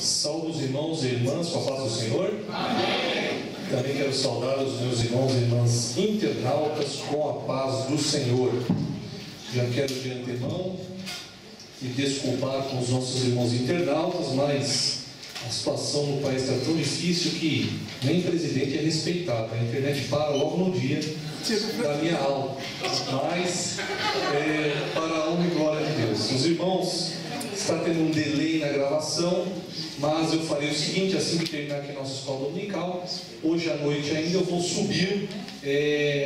Saúde os irmãos e irmãs com a paz do Senhor. Amém. Também quero saudar os meus irmãos e irmãs internautas com a paz do Senhor. Já quero de antemão me desculpar com os nossos irmãos internautas, mas a situação no país está tão difícil que nem presidente é respeitado. A internet para logo no dia da minha aula. Mas, para a honra e glória de Deus. Os irmãos, está tendo um delay na gravação, mas eu farei o seguinte: assim que terminar aqui a nossa escola dominical, hoje à noite ainda eu vou subir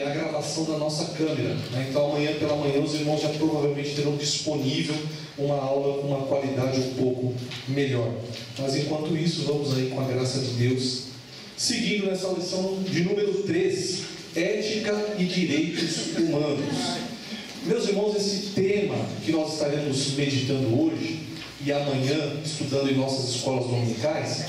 a gravação da nossa câmera, né? Então amanhã pela manhã os irmãos já provavelmente terão disponível uma aula com uma qualidade um pouco melhor. Mas enquanto isso, vamos aí com a graça de Deus, seguindo nessa lição de número 3, ética e direitos humanos. Meus irmãos, esse tema que nós estaremos meditando hoje e amanhã estudando em nossas escolas dominicais,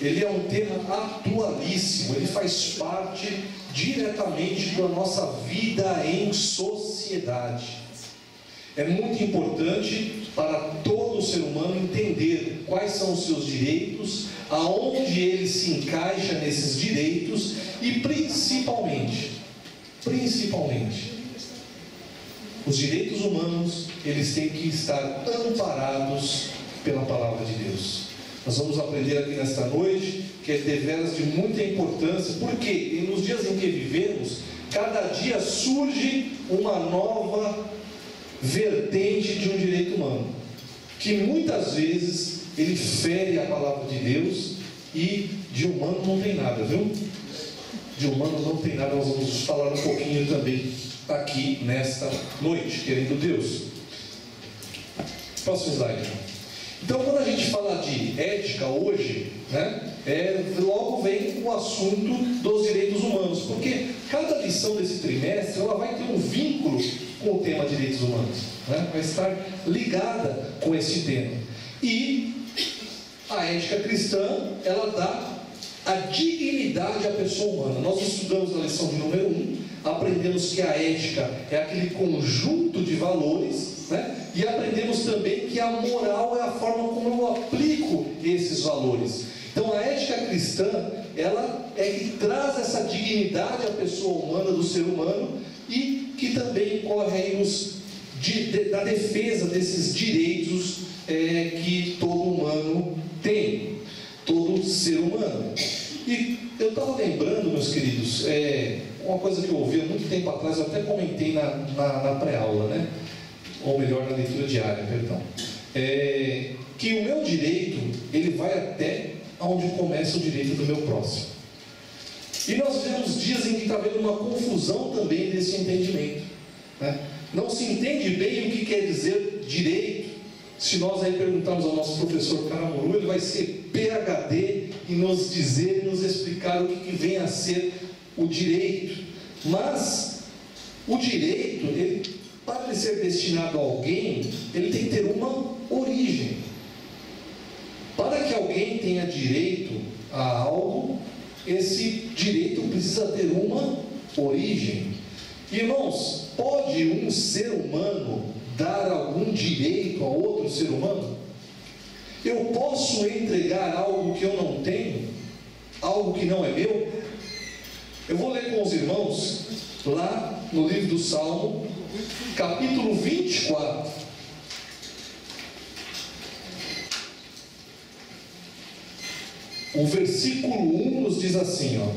ele é um tema atualíssimo, ele faz parte diretamente da nossa vida em sociedade. É muito importante para todo ser humano entender quais são os seus direitos, aonde ele se encaixa nesses direitos e principalmente, os direitos humanos, eles têm que estar amparados pela palavra de Deus. Nós vamos aprender aqui nesta noite que é deveras de muita importância, porque nos dias em que vivemos, cada dia surge uma nova vertente de um direito humano, que muitas vezes ele fere a palavra de Deus, e de humano não tem nada, viu? De humano não tem nada. Nós vamos falar um pouquinho também aqui nesta noite, querendo Deus. Próximo slide. Então, quando a gente fala de ética hoje, né, logo vem o assunto dos direitos humanos, porque cada lição desse trimestre ela vai ter um vínculo com o tema direitos humanos, né? Vai estar ligada com esse tema. E a ética cristã, ela dá a dignidade à pessoa humana. Nós estudamos na lição de número 1, aprendemos que a ética é aquele conjunto de valores, né? E aprendemos também que a moral é a forma como eu aplico esses valores. Então a ética cristã, ela é que traz essa dignidade à pessoa humana, do ser humano, e que também corre aí da defesa desses direitos que todo humano tem, todo ser humano. E eu estava lembrando, meus queridos, uma coisa que eu ouvi há muito tempo atrás, eu até comentei na pré-aula, né? Ou melhor, na leitura diária, perdão. Que o meu direito, ele vai até onde começa o direito do meu próximo. E nós vemos dias em que está havendo uma confusão também desse entendimento, né? Não se entende bem o que quer dizer direito. Se nós aí perguntarmos ao nosso professor Caramuru, ele vai ser PhD e nos dizer, nos explicar o que vem a ser o direito. Mas o direito, para ele ser destinado a alguém, ele tem que ter uma origem. Para que alguém tenha direito a algo, esse direito precisa ter uma origem. Irmãos, pode um ser humano dar algum direito a outro ser humano? Eu posso entregar algo que eu não tenho? Algo que não é meu? Eu vou ler com os irmãos lá no livro do Salmo, capítulo 24. O versículo 1 nos diz assim, ó: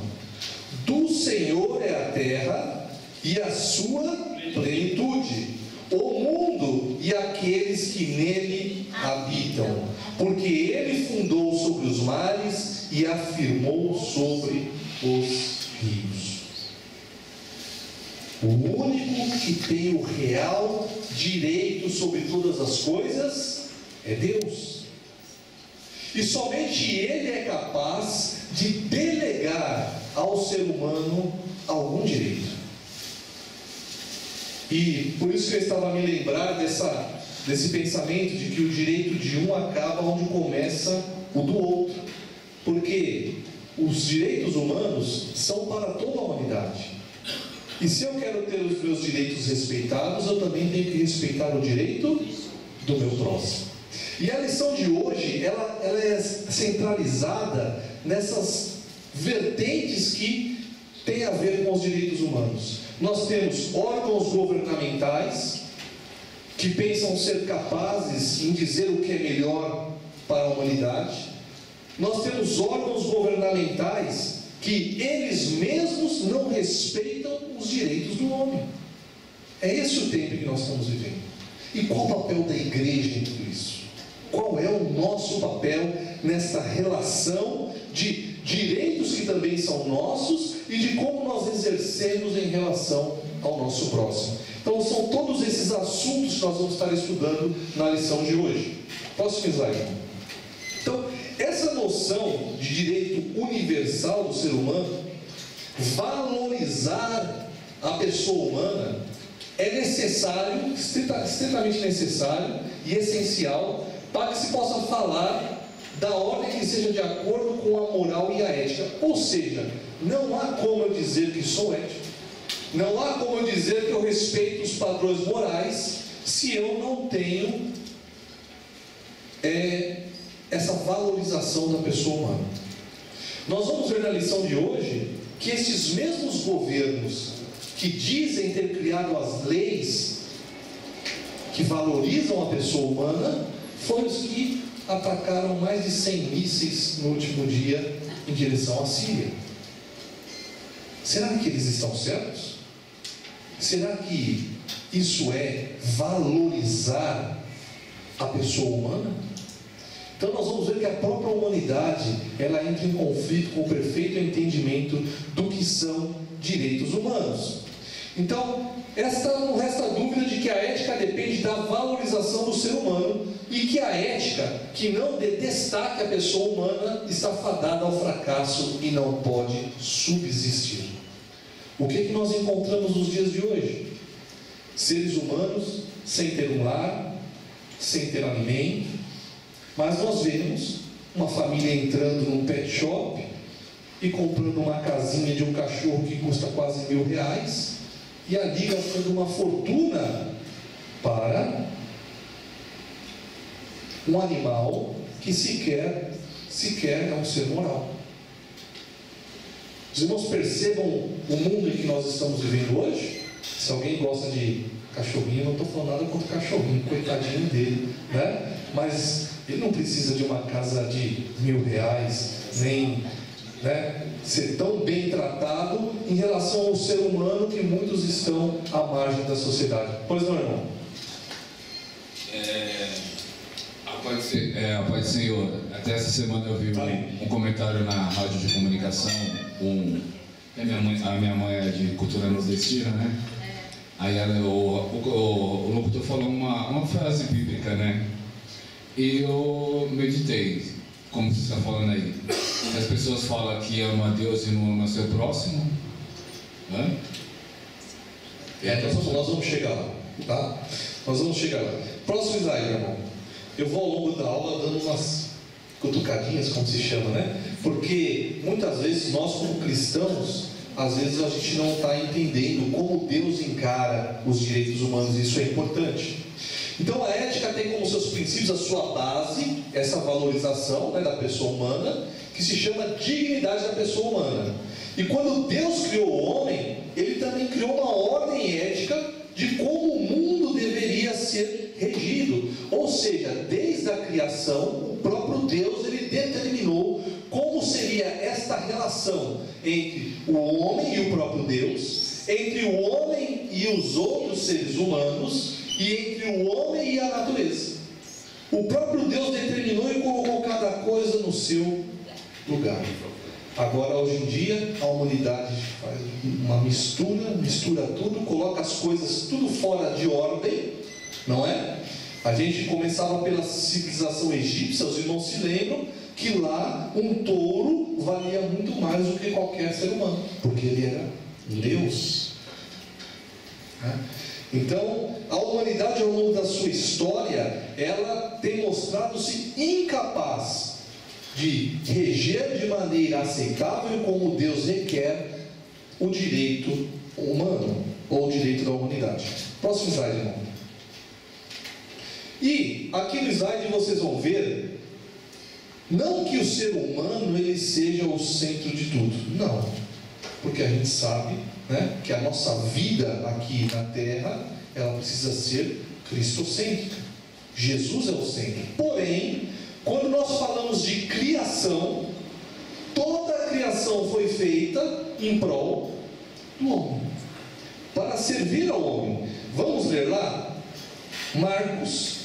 do Senhor é a terra e a sua plenitude, o mundo e aqueles que nele habitam, porque ele fundou sobre os mares e afirmou sobre os rios. O único que tem o real direito sobre todas as coisas é Deus. E somente Ele é capaz de delegar ao ser humano algum direito. E por isso que eu estava a me lembrar desse pensamento de que o direito de um acaba onde começa o do outro. Porque os direitos humanos são para toda a humanidade. E se eu quero ter os meus direitos respeitados, eu também tenho que respeitar o direito do meu próximo. E a lição de hoje, ela é centralizada nessas vertentes que têm a ver com os direitos humanos. Nós temos órgãos governamentais que pensam ser capazes em dizer o que é melhor para a humanidade. Nós temos órgãos governamentais que eles mesmos não respeitam os direitos do homem. É esse o tempo que nós estamos vivendo. E qual o papel da igreja em tudo isso? Qual é o nosso papel nessa relação de direitos que também são nossos e de como nós exercemos em relação ao nosso próximo? Então são todos esses assuntos que nós vamos estar estudando na lição de hoje. Próximo slide. Então, essa noção de direito universal do ser humano, valorizar a pessoa humana, é necessário, estritamente necessário e essencial para que se possa falar da ordem que seja de acordo com a moral e a ética. Ou seja, não há como eu dizer que sou ético, não há como eu dizer que eu respeito os padrões morais se eu não tenho essa valorização da pessoa humana. Nós vamos ver na lição de hoje que esses mesmos governos que dizem ter criado as leis que valorizam a pessoa humana foram os que atacaram mais de 100 mísseis no último dia em direção à Síria. Será que eles estão certos? Será que isso é valorizar a pessoa humana? Então nós vamos ver que a própria humanidade, ela entra em conflito com o perfeito entendimento do que são direitos humanos. Então, não resta dúvida de que a ética depende da valorização do ser humano e que a ética que não destaque a pessoa humana está fadada ao fracasso e não pode subsistir. O que nós encontramos nos dias de hoje? Seres humanos sem ter um lar, sem ter alimento, mas nós vemos uma família entrando num pet shop e comprando uma casinha de um cachorro que custa quase R$1.000 e ali gastando uma fortuna para um animal que sequer é um ser moral. Os irmãos percebam o mundo em que nós estamos vivendo hoje? Se alguém gosta de cachorrinho, não estou falando nada contra o cachorrinho, coitadinho dele, né? Mas ele não precisa de uma casa de R$1.000, nem, né, ser tão bem tratado em relação ao ser humano que muitos estão à margem da sociedade. Pois não, irmão? A paz do Senhor. Até essa semana eu vi um comentário na rádio de comunicação. A minha mãe é de cultura nordestina, né? Aí o locutor falou uma frase bíblica, né? E eu meditei, como você está falando aí. As pessoas falam que ama a Deus e não ama seu próximo, né? Nós vamos chegar lá, tá? Nós vamos chegar lá. Próximo slide, irmão. Eu vou ao longo da aula dando umas cutucadinhas, como se chama, né? Porque muitas vezes nós, como cristãos, às vezes a gente não está entendendo como Deus encara os direitos humanos, e isso é importante. Então a ética tem como seus princípios a sua base, essa valorização, né, da pessoa humana, que se chama dignidade da pessoa humana. E quando Deus criou o homem, Ele também criou uma ordem ética de como o mundo deveria ser regido. Ou seja, desde a criação, o próprio Deus, Ele determinou como seria esta relação entre o homem e o próprio Deus, entre o homem e os outros seres humanos, e entre o homem e a natureza. O próprio Deus determinou e colocou cada coisa no seu lugar. Agora, hoje em dia, a humanidade faz uma mistura tudo, coloca as coisas tudo fora de ordem, não é? A gente começava pela civilização egípcia, os irmãos se lembram que lá um touro valia muito mais do que qualquer ser humano, porque ele era Deus. Então, a humanidade, ao longo da sua história, ela tem mostrado-se incapaz de reger de maneira aceitável, como Deus requer, o direito humano, ou o direito da humanidade. Próximo slide, irmão. E aqui no slide vocês vão ver, não que o ser humano ele seja o centro de tudo, não, porque a gente sabe, né, que a nossa vida aqui na Terra, ela precisa ser cristocêntrica. Jesus é o centro. Porém, quando nós falamos de criação, toda a criação foi feita em prol do homem, para servir ao homem. Vamos ler lá? Marcos,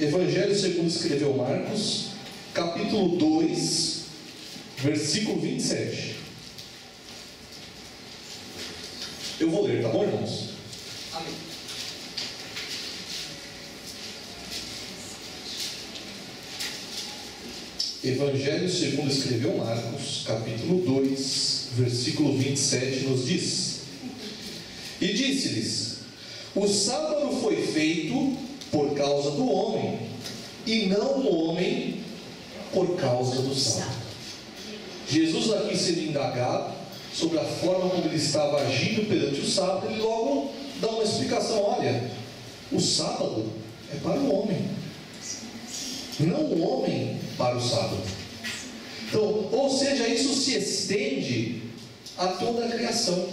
Evangelho segundo escreveu Marcos, capítulo 2, versículo 27. Eu vou ler, tá bom, irmãos? Amém. Evangelho segundo escreveu Marcos, capítulo 2, versículo 27, nos diz: E disse-lhes: O sábado foi feito por causa do homem, e não o homem por causa do sábado. Jesus aqui sendo indagado sobre a forma como ele estava agindo perante o sábado, ele logo dá uma explicação: olha, o sábado é para o homem, não o homem para o sábado. Então, ou seja, isso se estende a toda a criação.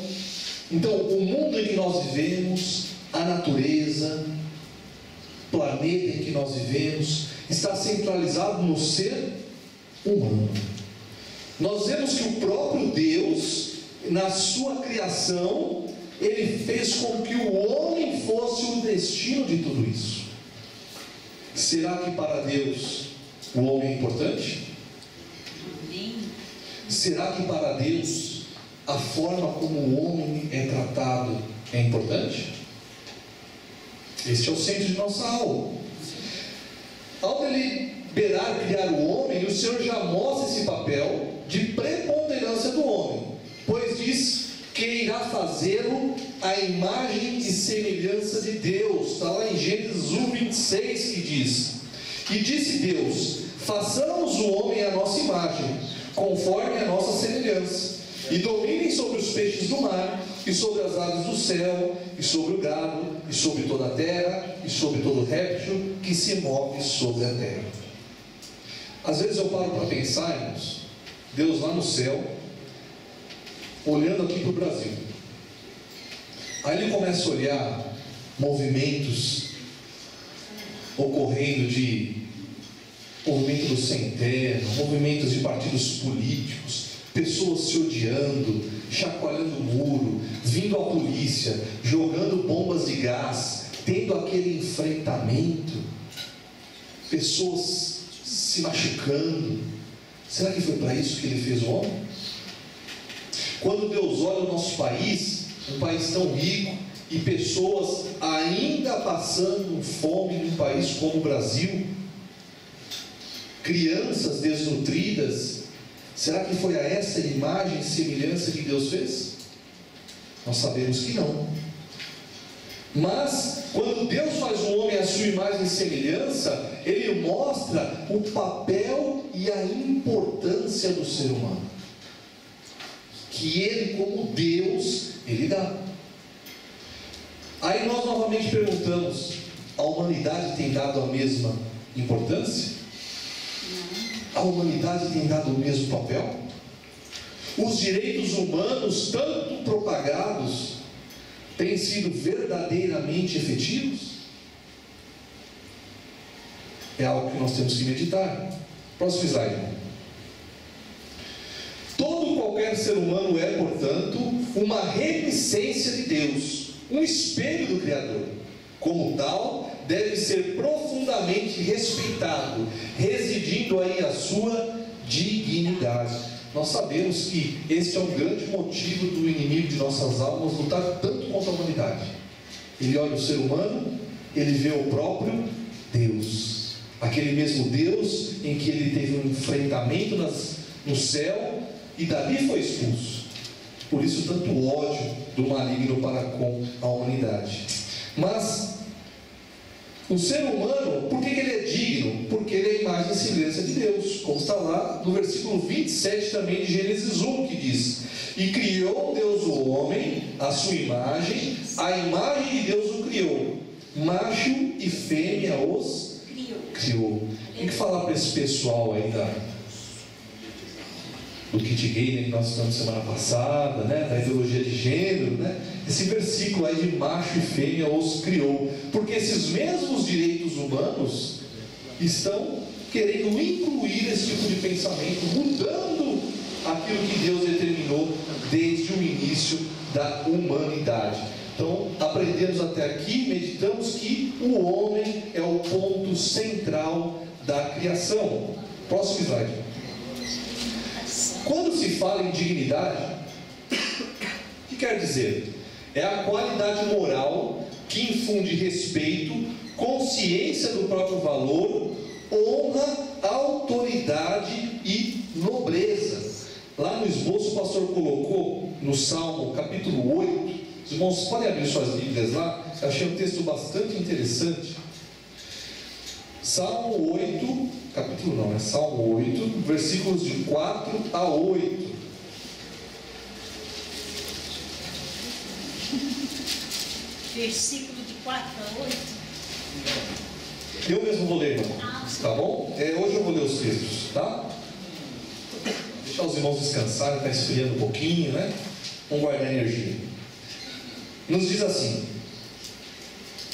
Então, o mundo em que nós vivemos, a natureza, o planeta em que nós vivemos, está centralizado no ser humano. Nós vemos que o próprio Deus, na sua criação, ele fez com que o homem fosse o destino de tudo isso. Será que para Deus o homem é importante? Será que para Deus a forma como o homem é tratado é importante? Este é o centro de nossa aula. Ao deliberar criar o homem, o Senhor já mostra esse papel de preponderância do homem, pois diz que irá fazê-lo à imagem e semelhança de Deus. Está lá em Gênesis 1:26 que diz: E disse Deus: façamos o homem à nossa imagem, conforme a nossa semelhança, e dominem sobre os peixes do mar, e sobre as aves do céu, e sobre o gado, e sobre toda a terra, e sobre todo réptil que se move sobre a terra. Às vezes eu paro para pensar, irmãos, Deus lá no céu, olhando aqui para o Brasil, aí ele começa a olhar movimentos ocorrendo de movimento do sem terra, movimentos de partidos políticos, pessoas se odiando, chacoalhando o muro, vindo a polícia, jogando bombas de gás, tendo aquele enfrentamento, pessoas se machucando. Será que foi para isso que ele fez o homem? Quando Deus olha o nosso país, um país tão rico, e pessoas ainda passando fome num país como o Brasil, crianças desnutridas, será que foi a essa imagem e semelhança que Deus fez? Nós sabemos que não. Mas, quando Deus faz o homem à sua imagem e semelhança, Ele mostra o papel e a importância do ser humano, que Ele, como Deus, Ele dá. Aí nós novamente perguntamos: a humanidade tem dado a mesma importância? A humanidade tem dado o mesmo papel? Os direitos humanos, tanto propagados, têm sido verdadeiramente efetivos? É algo que nós temos que meditar. Próximo slide. Todo qualquer ser humano é, portanto, uma reminiscência de Deus, um espelho do Criador. Como tal, deve ser profundamente respeitado, residindo aí a sua dignidade. Nós sabemos que este é um grande motivo do inimigo de nossas almas lutar tanto contra a humanidade. Ele olha o ser humano, ele vê o próprio Deus, aquele mesmo Deus em que ele teve um enfrentamento no céu e dali foi expulso. Por isso tanto ódio do maligno para com a humanidade. Mas o ser humano, por que ele é digno? Porque ele é a imagem e semelhança de Deus, como está lá no versículo 27 também de Gênesis 1, que diz: E criou Deus o homem, a sua imagem, a imagem de Deus o criou, macho e fêmea os criou. Tem que falar para esse pessoal aí do kit gay, né, que nós estamos semana passada, né, da ideologia de gênero, né, esse versículo aí de macho e fêmea os criou, porque esses mesmos direitos humanos estão querendo incluir esse tipo de pensamento, mudando aquilo que Deus determinou desde o início da humanidade. Então, aprendemos até aqui, meditamos que o homem é o ponto central da criação. Próximo slide. Quando se fala em dignidade, o que quer dizer? É a qualidade moral que infunde respeito, consciência do próprio valor, honra, autoridade e nobreza. Lá no esboço o pastor colocou no Salmo capítulo 8. Os irmãos podem abrir suas Bíblias lá. Eu achei um texto bastante interessante. Salmo 8, capítulo não, é Salmo 8, versículos de 4 a 8. Versículo de 4 a 8. Eu mesmo vou ler, irmão. Tá bom? Hoje eu vou ler os textos, tá? Deixar os irmãos descansarem, está esfriando um pouquinho, né? Vamos guardar energia. Nos diz assim: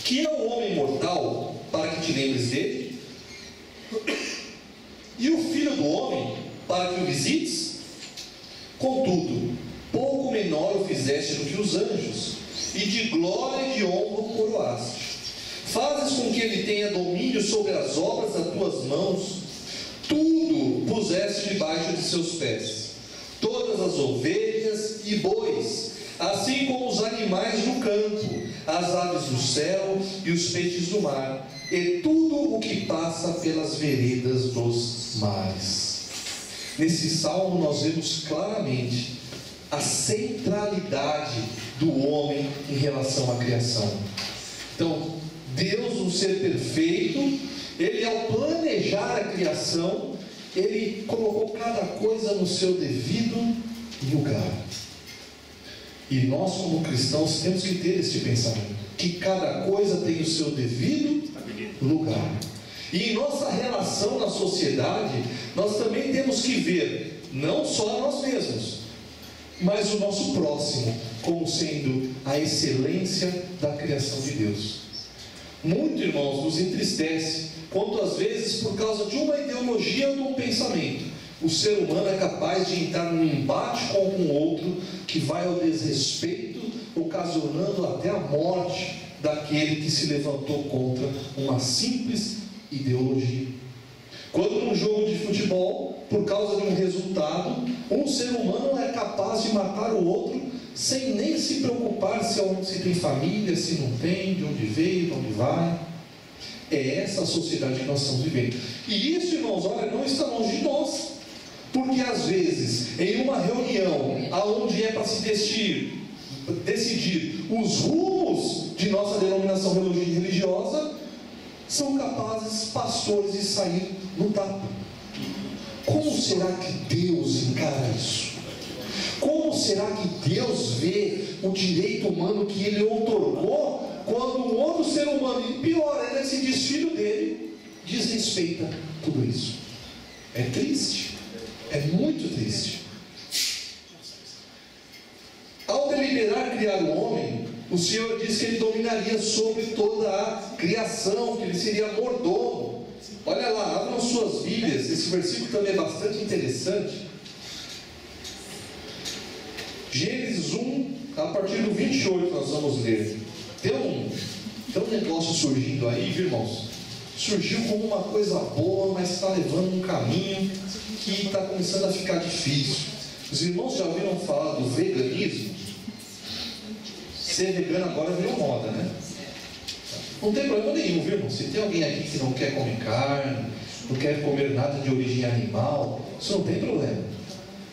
que é o homem mortal para que te lembres dele? E o filho do homem para que o visites? Contudo, pouco menor o fizeste do que os anjos, e de glória e de honra o coroaste. Fazes com que ele tenha domínio sobre as obras das tuas mãos, tudo puseste debaixo de seus pés, todas as ovelhas e bois, assim como os animais do campo, as aves do céu e os peixes do mar, e tudo o que passa pelas veredas dos mares. Nesse salmo nós vemos claramente a centralidade do homem em relação à criação. Então, Deus, um ser perfeito, Ele, ao planejar a criação, Ele colocou cada coisa no seu devido lugar. E nós, como cristãos, temos que ter este pensamento, que cada coisa tem o seu devido lugar. E em nossa relação na sociedade, nós também temos que ver, não só a nós mesmos, mas o nosso próximo, como sendo a excelência da criação de Deus. Muito, irmãos, nos entristece, quanto às vezes, por causa de uma ideologia ou de um pensamento, o ser humano é capaz de entrar num embate com o outro, que vai ao desrespeito, ocasionando até a morte daquele que se levantou contra uma simples ideologia. Quando num jogo de futebol, por causa de um resultado, um ser humano é capaz de matar o outro, sem nem se preocupar se tem família, se não tem, de onde veio, de onde vai. É essa a sociedade que nós estamos vivendo. E isso, irmãos, olha, não está longe de nós. Porque às vezes, em uma reunião, aonde é para se decidir os rumos de nossa denominação religiosa, são capazes pastores de sair no tapa. Como será que Deus encara isso? Como será que Deus vê o direito humano que Ele outorgou, quando um outro ser humano, e pior ainda, esse desfile dele, desrespeita tudo isso? É triste, é muito triste. Ao deliberar criar o homem, o Senhor disse que Ele dominaria sobre toda a criação, que Ele seria mordomo. Olha lá, abram suas Bíblias, esse versículo também é bastante interessante. Gênesis 1, a partir do 28 nós vamos ler. Tem um negócio surgindo aí, viu, irmãos? Surgiu como uma coisa boa, mas está levando um caminho que está começando a ficar difícil. Os irmãos já ouviram falar do veganismo? Ser vegano agora virou moda, né? Não tem problema nenhum, viu, irmão? Se tem alguém aqui que não quer comer carne, não quer comer nada de origem animal, isso não tem problema.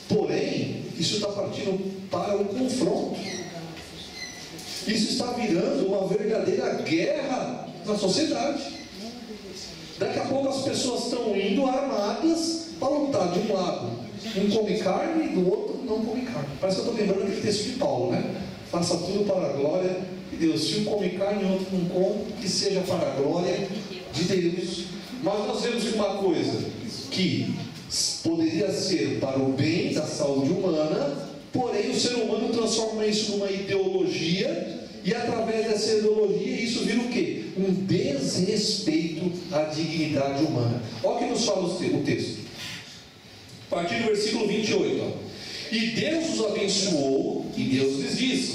Porém, isso está partindo para um confronto. Isso está virando uma verdadeira guerra na sociedade. Daqui a pouco as pessoas estão indo armadas para lutar. De um lado, um come carne e do outro não come carne. Parece que eu estou lembrando aquele texto de Paulo, né? Faça tudo para a glória de Deus. Se um come carne e o outro não come, que seja para a glória de Deus. Mas nós vemos uma coisa que poderia ser para o bem da saúde humana, porém o ser humano transforma isso numa ideologia, e através dessa ideologia isso vira o quê? Um desrespeito à dignidade humana. Olha o que nos fala o texto. A partir do versículo 28. Ó. E Deus os abençoou, e Deus lhes disse: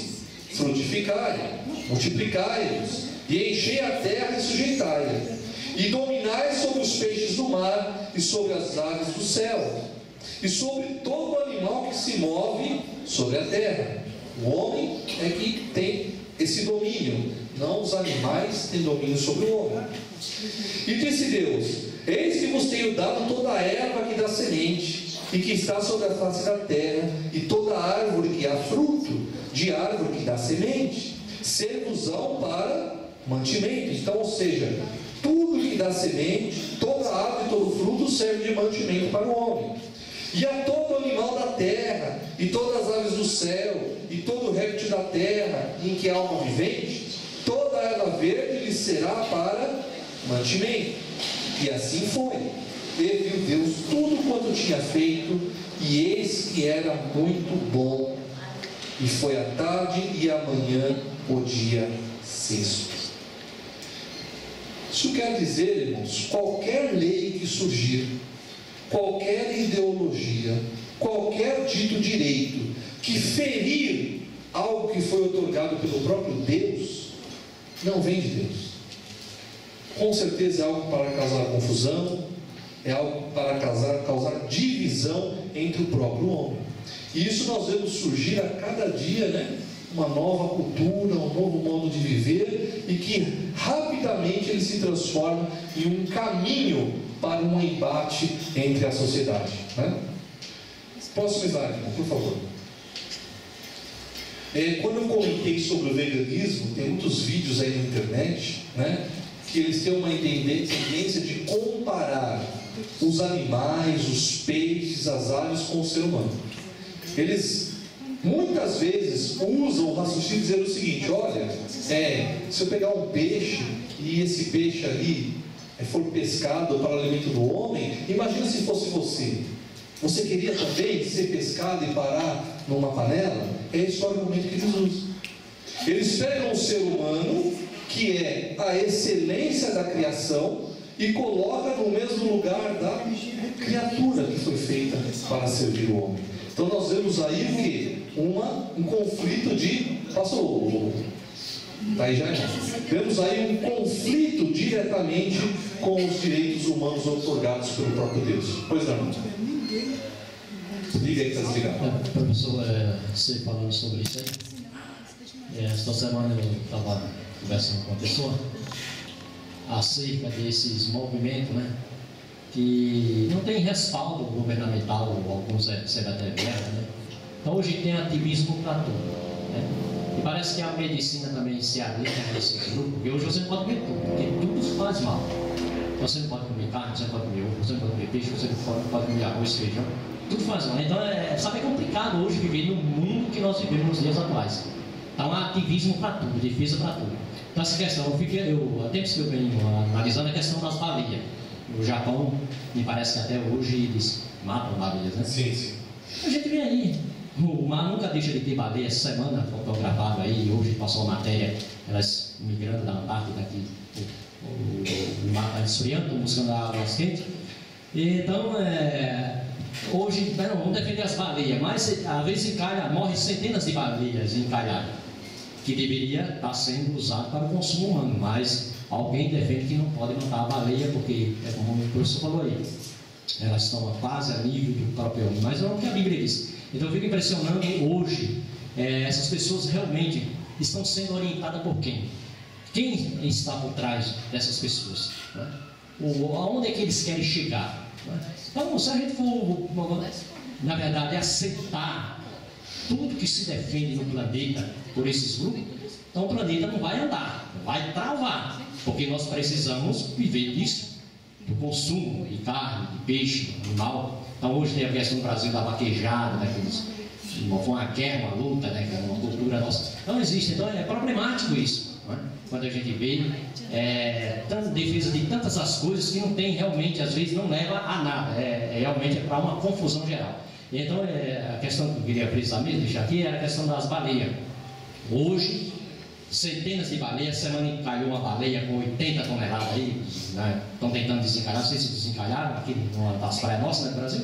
frutificai, multiplicai-vos, e enchei a terra e sujeitai-a, e dominai sobre os peixes do mar, e sobre as aves do céu, e sobre todo animal que se move sobre a terra. O homem é que tem esse domínio, não os animais têm domínio sobre o homem. E disse Deus: eis que vos tenho dado toda a erva que dá semente, e que está sobre a face da terra, e toda árvore que dá fruto, de árvore que dá semente, ser-vos-ão para mantimento. Então, ou seja, tudo que dá semente, toda árvore e todo fruto serve de mantimento para o homem. E a todo animal da terra, e todas as aves do céu, e todo réptil da terra, em que há alma vivente, toda erva verde lhe será para mantimento. E assim foi. E viu Deus tudo quanto tinha feito, e eis que era muito bom. E foi a tarde e a manhã o dia sexto. Isso quer dizer, irmãos, qualquer lei que surgir, qualquer ideologia, qualquer dito direito que ferir algo que foi otorgado pelo próprio Deus, não vem de Deus. Com certeza é algo para causar confusão, é algo para causar divisão entre o próprio homem. E isso nós vemos surgir a cada dia, né? Uma nova cultura, um novo modo de viver, e que rapidamente ele se transforma em um caminho para um embate entre a sociedade, né? Próximo slide, por favor. Quando eu comentei sobre o veganismo, tem muitos vídeos aí na internet, né, que eles têm uma tendência de comparar os animais, os peixes, as aves com o ser humano. Eles muitas vezes usam o raciocínio dizendo o seguinte: olha, se eu pegar um peixe e esse peixe ali for pescado para o alimento do homem, imagina se fosse você. Você queria também ser pescado e parar numa panela? É esse o argumento que eles usam. Eles pegam o ser humano, que é a excelência da criação, e colocam no mesmo lugar da criatura que foi feita para servir o homem. Então nós vemos aí o quê? Um conflito de... Passou, aí já é. Vemos aí um conflito diretamente com os direitos humanos otorgados pelo próprio Deus. Pois não. Liga aí que está desligado. Professor, você falando sobre isso aí. Esta semana eu estava conversando com uma pessoa acerca desses movimentos, né, que não tem respaldo governamental, ou alguns serão até guerra, né? Então hoje tem ativismo para tudo, né? E parece que a medicina também se alinha a esse grupo, porque hoje você não pode comer tudo, porque tudo faz mal. Você não pode comer carne, você não pode comer ovo, você não pode comer peixe, você não pode comer arroz, feijão, tudo faz mal. Então sabe, é complicado hoje viver no mundo que nós vivemos nos dias atuais. Então há ativismo para tudo, defesa para tudo. Então essa questão, há tempos que eu venho analisando a questão das baleias. No Japão, me parece que até hoje eles matam baleias, né? Sim, sim. A gente vê aí, o mar nunca deixa de ter baleia. Essa semana, fotografado aí, hoje passou a matéria, elas migrando da Antártida aqui, o mar está esfriando, buscando águas quentes. Então, hoje, vamos defender as baleias, mas às vezes morre centenas de baleias encalhadas, que deveria estar sendo usado para o consumo humano, mas alguém defende que não pode matar a baleia, porque, como o professor falou aí, elas estão quase a nível do próprio homem, mas é o que a Bíblia diz. Então eu fico impressionando hoje, essas pessoas realmente estão sendo orientadas por quem? Quem está por trás dessas pessoas? Né? Aonde é que eles querem chegar? Né? Então, se a gente for, na verdade, aceitar tudo que se defende no planeta por esses grupos, então o planeta não vai andar, vai travar, porque nós precisamos viver disso, do consumo de carne, de peixe, animal. Então hoje tem a questão no Brasil da vaquejada, né, foi uma guerra, uma luta, né, que é uma cultura nossa. Não existe, então é problemático isso. não é? Quando a gente vê tanta defesa de tantas as coisas que não tem realmente, às vezes não leva a nada, realmente é para uma confusão geral. Então a questão que eu queria frisar mesmo, deixar aqui, era a questão das baleias. Hoje, centenas de baleias, semana caiu uma baleia com 80 toneladas aí, né? Estão tentando desencalhar, não sei se desencalharam aqui numa das praias nossas, né, do Brasil.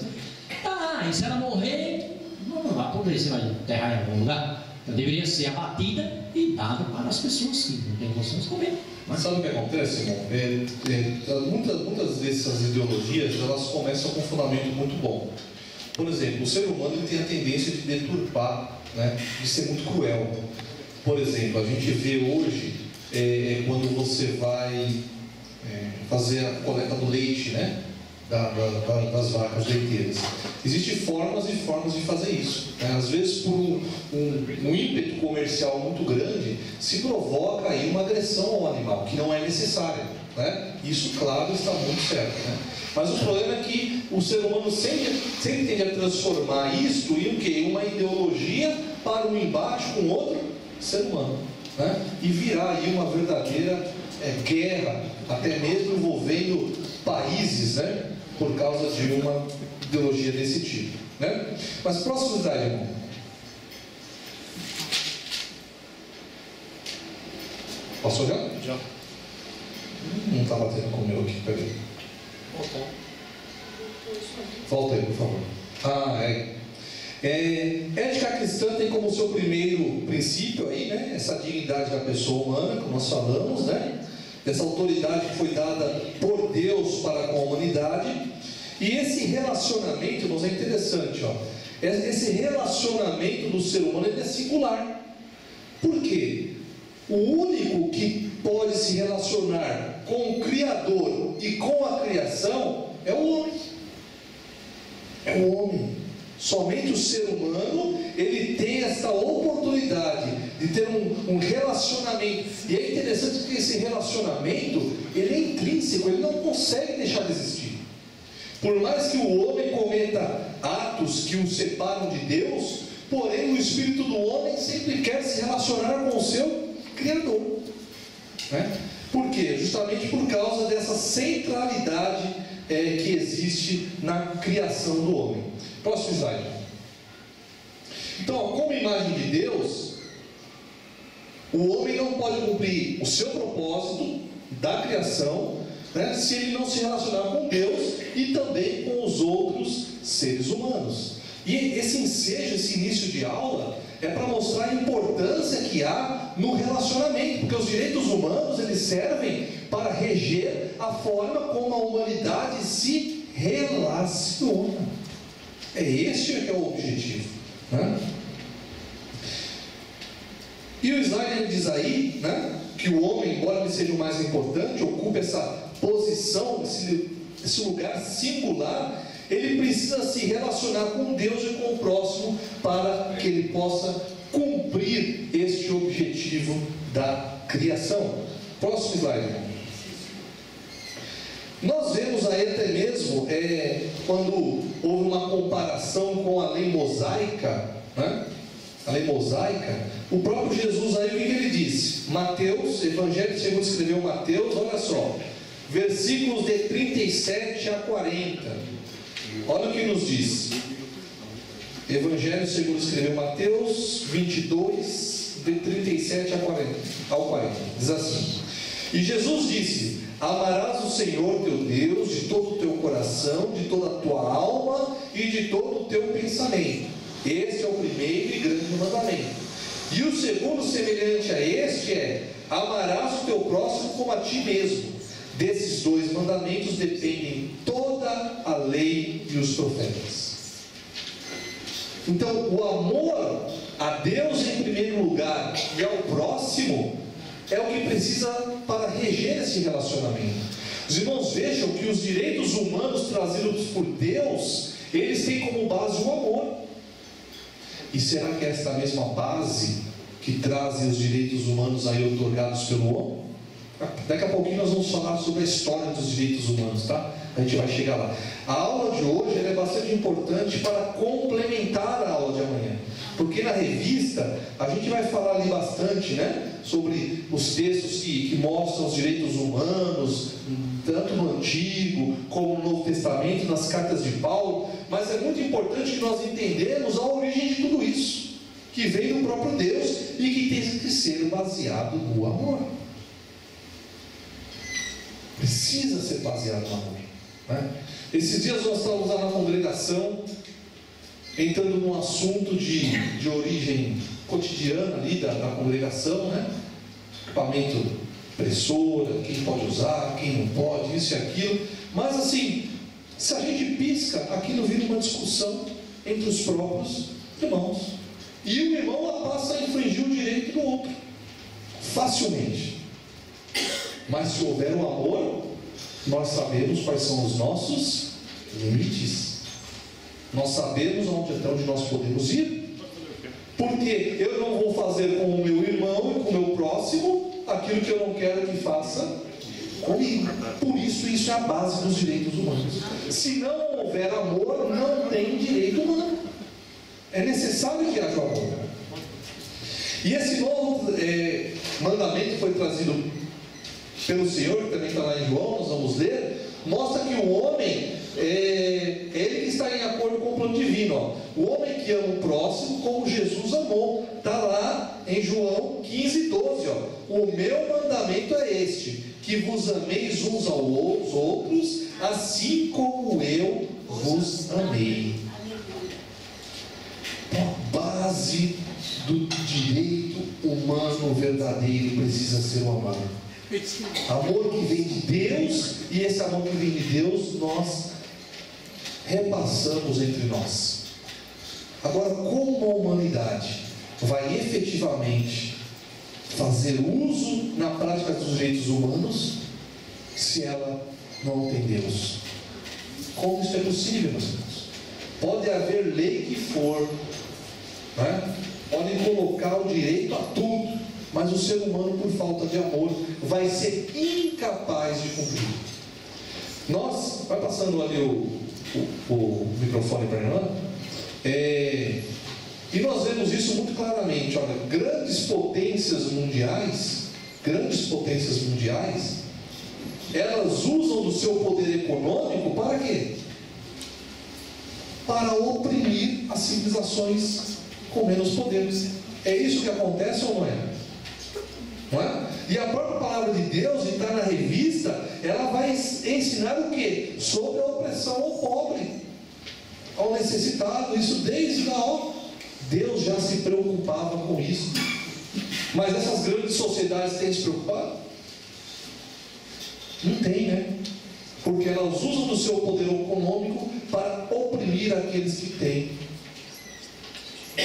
Tá, e se ela morrer, não vai poder, você vai enterrar em algum lugar. Então deveria ser abatida e dada para as pessoas que não têm condições de comer. Mas sabe o que acontece, irmão? Muitas dessas ideologias, elas começam com um fundamento muito bom. Por exemplo, o ser humano ele tem a tendência de deturpar, né? De ser muito cruel. Por exemplo, a gente vê hoje, quando você vai fazer a coleta do leite, né? Das vacas leiteiras. Existem formas e formas de fazer isso, né? Às vezes por um ímpeto comercial muito grande se provoca aí uma agressão ao animal que não é necessária, né? Isso, claro, está muito certo, né? Mas o problema é que o ser humano sempre tende a transformar isto em o quê? Uma ideologia para um embate com outro ser humano, né? E virar aí uma verdadeira guerra, até mesmo envolvendo países, né? Por causa de uma ideologia desse tipo, né? Mas próximo slide, irmão. Posso olhar? Já. Não está batendo com o meu aqui, peraí. Volta aí, por favor. Ética cristã tem como seu primeiro princípio aí, né? Essa dignidade da pessoa humana, como nós falamos, né? Essa autoridade que foi dada por Deus para com a humanidade. E esse relacionamento, irmãos, é interessante, ó. Esse relacionamento do ser humano ele é singular. Por quê? O único que pode se relacionar com o Criador e com a criação é o homem. É o homem. Somente o ser humano ele tem essa oportunidade de ter um relacionamento. E é interessante que esse relacionamento ele é intrínseco, ele não consegue deixar de existir. Por mais que o homem cometa atos que o separam de Deus, porém o espírito do homem sempre quer se relacionar com o seu Criador, né? Por quê? Justamente por causa dessa centralidade que existe na criação do homem. Próximo slide. Então, como imagem de Deus, o homem não pode cumprir o seu propósito da criação, né, se ele não se relacionar com Deus e também com os outros seres humanos. E esse ensejo, esse início de aula, é para mostrar a importância que há no relacionamento, porque os direitos humanos eles servem para reger a forma como a humanidade se relaciona. Este que é o objetivo, né? E o slide ele diz aí, né, que o homem, embora ele seja o mais importante, ocupe essa posição, esse lugar singular, ele precisa se relacionar com Deus e com o próximo para que ele possa cumprir este objetivo da criação. Próximo slide. Nós vemos aí até mesmo quando houve uma comparação com a lei mosaica, né? A lei mosaica, o próprio Jesus aí o que ele disse? Mateus, Evangelho segundo escreveu Mateus, olha só, versículos de 37 a 40. Olha o que nos diz. Evangelho segundo escreveu Mateus 22, de 37 ao 40. Diz assim: E Jesus disse: Amarás o Senhor teu Deus de todo o teu coração, de toda a tua alma e de todo o teu pensamento. Este é o primeiro e grande mandamento. E o segundo, semelhante a este, é: amarás o teu próximo como a ti mesmo. Desses dois mandamentos dependem toda a lei e os profetas. Então, o amor a Deus em primeiro lugar e ao próximo é o que precisa para reger esse relacionamento. Os irmãos vejam que os direitos humanos trazidos por Deus, eles têm como base o amor. E será que é esta mesma base que trazem os direitos humanos aí otorgados pelo homem? Daqui a pouquinho nós vamos falar sobre a história dos direitos humanos, tá? A gente vai chegar lá. A aula de hoje é bastante importante para complementar a aula de amanhã. Porque na revista a gente vai falar ali bastante, né, sobre os textos que mostram os direitos humanos, tanto no Antigo como no Novo Testamento, nas cartas de Paulo. Mas é muito importante que nós entendamos a origem de tudo isso, que vem do próprio Deus e que tem que ser baseado no amor. Precisa ser baseado no amor, né? Esses dias nós estávamos lá na congregação, entrando num assunto de origem cotidiana ali da congregação, né? Equipamento, impressora, quem pode usar, quem não pode, isso e aquilo. Mas assim, se a gente pisca, aquilo vira uma discussão entre os próprios irmãos. E o irmão passa a infringir o direito do outro, facilmente. Mas se houver um amor, nós sabemos quais são os nossos limites. Nós sabemos até onde nós podemos ir. Porque eu não vou fazer com o meu irmão e com o meu próximo aquilo que eu não quero que faça comigo. Por isso é a base dos direitos humanos. Se não houver amor, não tem direito humano. É necessário que haja amor. E esse novo mandamento foi trazido pelo Senhor, que também está lá em João, nós vamos ler, mostra que o homem é ele que está em acordo com o plano divino. Ó. O homem que ama o próximo como Jesus amou. Está lá em João 15, 12. Ó. O meu mandamento é este: que vos ameis uns aos outros, assim como eu vos amei. A base do direito humano verdadeiro precisa ser o amor. Amor que vem de Deus, e esse amor que vem de Deus nós repassamos entre nós. Agora, como a humanidade vai efetivamente fazer uso na prática dos direitos humanos se ela não tem Deus? Como isso é possível, meus irmãos? Pode haver lei que for, né? Podem colocar o direito a tudo, mas o ser humano, por falta de amor, vai ser incapaz de cumprir. Nós, vai passando ali o microfone para a irmã, e nós vemos isso muito claramente. Olha, grandes potências mundiais, elas usam do seu poder econômico para quê? Para oprimir as civilizações com menos poder. É isso que acontece ou não é? Não é? E a própria palavra de Deus, está na revista, ela vai ensinar o quê? Sobre a opressão ao pobre, ao necessitado. Isso desde a hora. Deus já se preocupava com isso. Mas essas grandes sociedades têm se preocupado? Não tem, né? Porque elas usam do seu poder econômico para oprimir aqueles que têm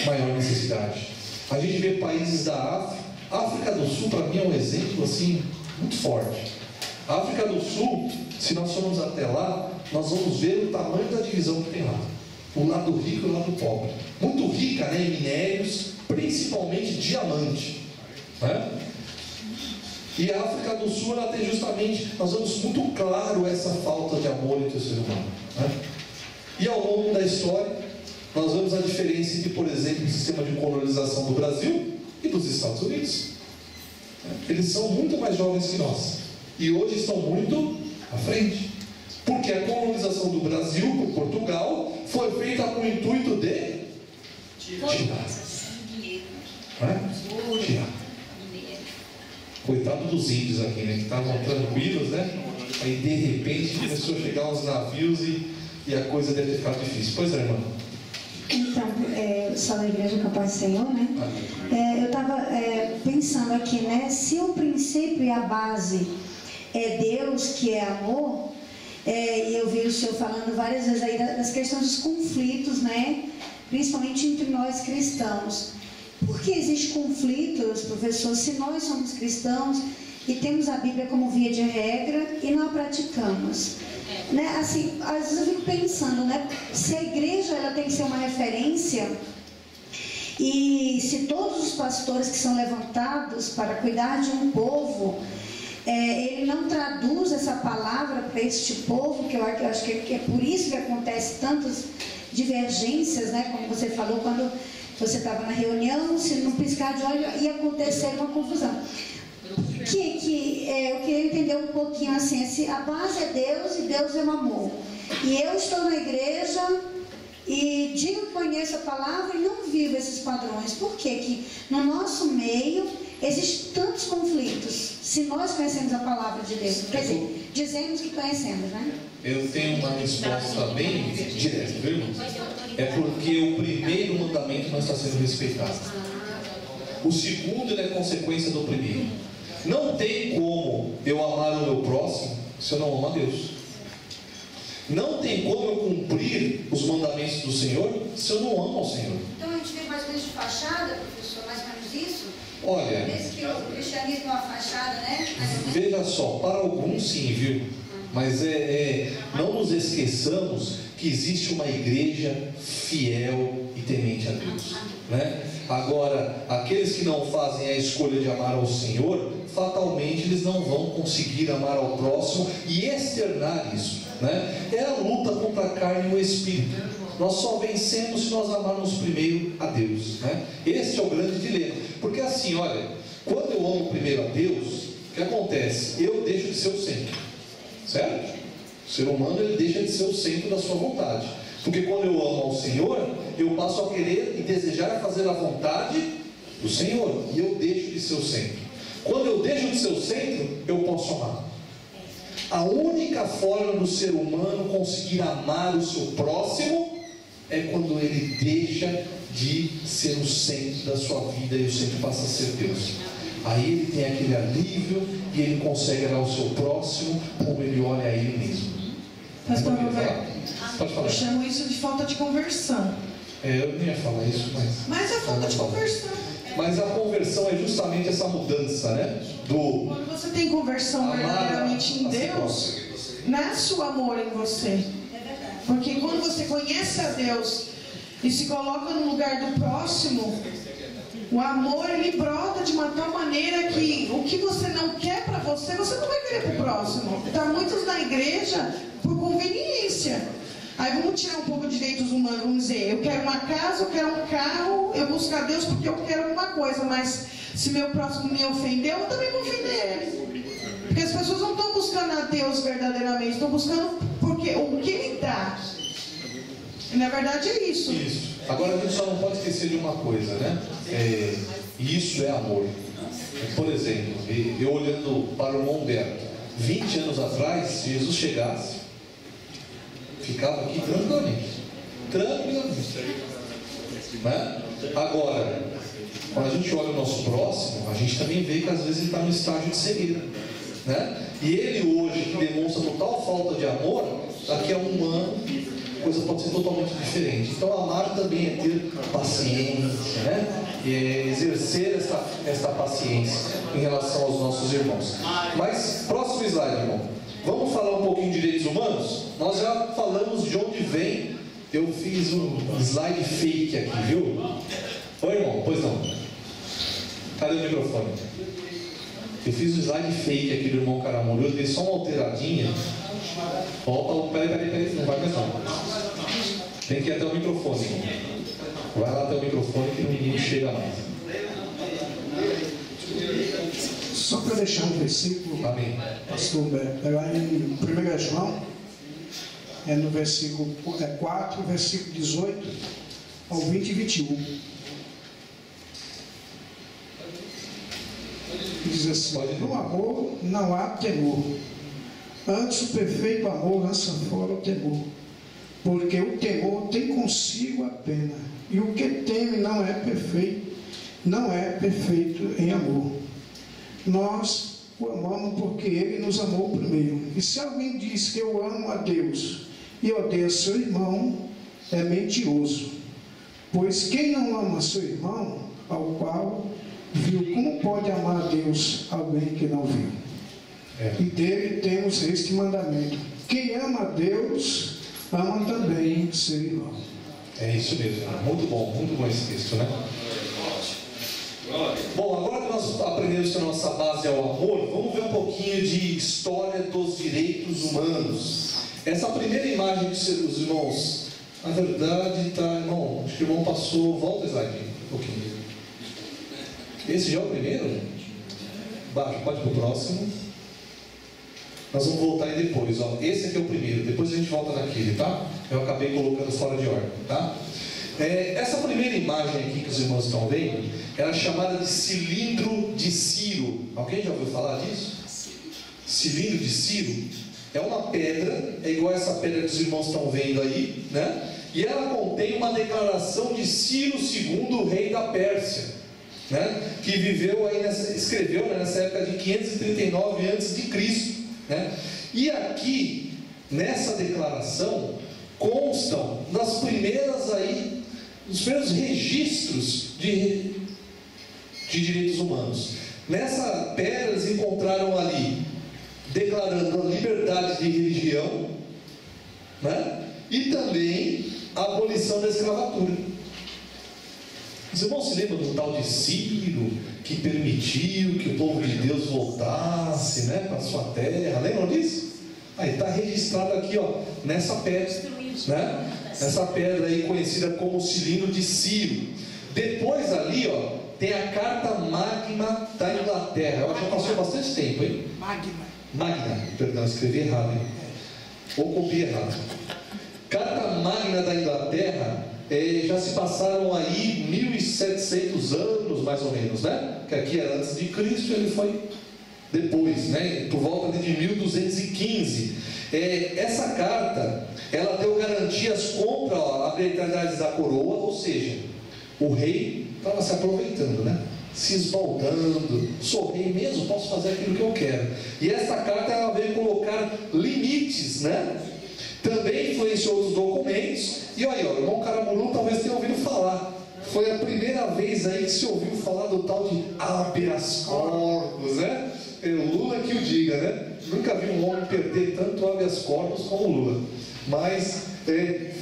maior necessidade. A gente vê países da África. A África do Sul, para mim, é um exemplo assim muito forte. A África do Sul, se nós formos até lá, nós vamos ver o tamanho da divisão que tem lá. O lado rico e o lado pobre. Muito rica, né, em minérios, principalmente diamante, né? E a África do Sul, ela tem justamente, nós vemos muito claro essa falta de amor entre o ser humano, né? E ao longo da história, nós vemos a diferença entre, por exemplo, o sistema de colonização do Brasil e dos Estados Unidos. Eles são muito mais jovens que nós e hoje estão muito à frente, porque a colonização do Brasil por Portugal foi feita com o intuito de tirar. Coitado dos índios aqui, né, que estavam tranquilos, né? Aí de repente começou a chegar uns navios e a coisa deve ter ficado difícil. Pois é, irmã. Então, eu sou da Igreja Capaz do Senhor, né? Eu estava pensando aqui, né? Se o princípio e a base é Deus, que é amor, e eu vi o senhor falando várias vezes aí das questões dos conflitos, né? Principalmente entre nós cristãos. Por que existem conflitos, professor, se nós somos cristãos e temos a Bíblia como via de regra e não a praticamos? Né? Assim, às vezes eu fico pensando, né? Se a igreja ela tem que ser uma referência, e se todos os pastores que são levantados para cuidar de um povo, ele não traduz essa palavra para este povo, que eu acho que é por isso que acontece tantos divergências, né? Como você falou, quando você estava na reunião, se não piscar de olho, ia acontecer uma confusão. Eu queria entender um pouquinho assim, a base é Deus e Deus é o amor. E eu estou na igreja e digo que conheço a palavra e não vivo esses padrões. Por que no nosso meio existem tantos conflitos, se nós conhecemos a palavra de Deus? Quer dizer, dizemos que conhecemos, né? Eu tenho uma resposta bem direta, viu, irmão? É porque o primeiro mandamento não está sendo respeitado. O segundo é consequência do primeiro. Não tem como eu amar o meu próximo se eu não amo a Deus. Não tem como eu cumprir os mandamentos do Senhor se eu não amo ao Senhor. Então a gente vê mais ou menos de fachada, professor, mais ou menos isso? Olha, parece que o cristianismo é uma fachada, né? Veja só, para alguns sim, viu? Mas não nos esqueçamos que existe uma igreja fiel e temente a Deus, né? Agora, aqueles que não fazem a escolha de amar ao Senhor, fatalmente eles não vão conseguir amar ao próximo e externar isso, né? É a luta contra a carne e o espírito. Nós só vencemos se nós amarmos primeiro a Deus, né? Esse é o grande dilema. Porque assim, olha, quando eu amo primeiro a Deus, o que acontece? Eu deixo de ser o centro, certo? O ser humano, ele deixa de ser o centro da sua vontade. Porque quando eu amo ao Senhor, eu passo a querer e desejar fazer a vontade do Senhor, e eu deixo de ser o centro. Quando eu deixo de ser o centro, eu posso amar. A única forma do ser humano conseguir amar o seu próximo é quando ele deixa de ser o centro da sua vida e o centro passa a ser Deus. Aí ele tem aquele alívio e ele consegue olhar o seu próximo como ele olha a ele mesmo. Pastor Roberto, pode falar. Eu chamo isso de falta de conversão. Eu não ia falar isso, mas é falta de conversão. Mas a conversão é justamente essa mudança, né? Quando você tem conversão verdadeiramente em Deus, nasce o amor em você. Porque quando você conhece a Deus e se coloca no lugar do próximo, o amor ele brota de uma tal maneira que o que você não quer para você, você não vai querer para o próximo. Está muitos na igreja por conveniência. Aí vamos tirar um pouco de direitos humanos, vamos dizer, eu quero uma casa, eu quero um carro, eu busco a Deus porque eu quero alguma coisa, mas se meu próximo me ofendeu, eu também vou ofender ele. Porque as pessoas não estão buscando a Deus verdadeiramente, estão buscando porque o que Ele dá. E na verdade é isso. Isso. Agora a gente só não pode esquecer de uma coisa, né? Isso é amor. Por exemplo, eu olhando para o irmão Humberto, 20 anos atrás, se Jesus chegasse, ficava aqui tranquilamente. Né? Agora, quando a gente olha o nosso próximo, a gente também vê que às vezes ele está no estágio de cegueira, né? E ele hoje, que demonstra total falta de amor, daqui a um ano, a coisa pode ser totalmente diferente. Então, amar também é ter paciência, né? É exercer esta paciência em relação aos nossos irmãos. Mas, próximo slide, irmão. Vamos falar um pouquinho de direitos humanos? Nós já falamos de onde vem. Eu fiz um slide fake aqui, viu? Oi, irmão, pois não. Cadê o microfone? Eu fiz um slide fake aqui do irmão Caramuru. Eu dei só uma alteradinha. Peraí, não vai mais não. Tem que ir até o microfone, irmão. Vai lá até o microfone que o menino chega mais. Só para deixar um versículo, Amém. pastor Humberto, é lá em 1 João, no versículo 4, versículo 18 ao 20 e 21. Diz assim: no amor não há temor, antes o perfeito amor lança fora o temor, porque o temor tem consigo a pena, e o que teme não é perfeito em amor. Nós o amamos porque Ele nos amou primeiro. E se alguém diz que eu amo a Deus e odeia seu irmão, é mentiroso. Pois quem não ama seu irmão, ao qual viu, como pode amar a Deus alguém que não viu? E dele temos este mandamento: quem ama a Deus, ama também seu irmão. É isso mesmo, muito bom esse texto, né? Bom, agora que nós aprendemos que a nossa base é o amor, vamos ver um pouquinho de história dos direitos humanos. Essa primeira imagem que os irmãos Na verdade, tá, irmão, acho que o irmão passou, volta o slide um pouquinho. Esse já é o primeiro? Baixo, pode ir para o próximo. Nós vamos voltar aí depois, ó. Esse aqui é o primeiro, depois a gente volta naquele, tá? Eu acabei colocando fora de ordem, tá? Essa primeira imagem aqui que os irmãos estão vendo, ela é chamada de cilindro de Ciro. Alguém já ouviu falar disso? Cilindro de Ciro é uma pedra, é igual essa pedra que os irmãos estão vendo aí, né? E ela contém uma declaração de Ciro II, o rei da Pérsia, né? Que viveu aí escreveu, né, nessa época de 539 a.C., né? E aqui, nessa declaração, constam das primeiras aí, os primeiros registros de direitos humanos. Nessa pedra eles encontraram ali, declarando a liberdade de religião, né? E também a abolição da escravatura. Os irmãos se lembram do tal de Ciro, que permitiu que o povo de Deus voltasse, né, para a sua terra? Lembram disso? Aí está registrado aqui, ó, nessa pedra, né? Essa pedra aí conhecida como cilindro de Ciro. Depois ali, ó, tem a Carta Magna da Inglaterra. Eu acho que passou bastante tempo, hein? Magna, perdão, escrevi errado, hein? Ou copiei errado. Carta Magna da Inglaterra, já se passaram aí 1700 anos, mais ou menos, né? Que aqui era antes de Cristo, ele foi depois, né? Por volta de 1215. Essa carta, ela deu garantias contra a arbitrariedade da coroa, ou seja, o rei estava se aproveitando, né? Se esbaldando, sou rei mesmo, posso fazer aquilo que eu quero. E essa carta, ela veio colocar limites, né? Também influenciou outros documentos. E aí, ó, o irmão Caramuru talvez tenha ouvido falar. Foi a primeira vez aí que se ouviu falar do tal de habeas corpus, né? É o Lula que o diga, né? Nunca vi um homem perder tanto habeas corpus como o Lula. Mas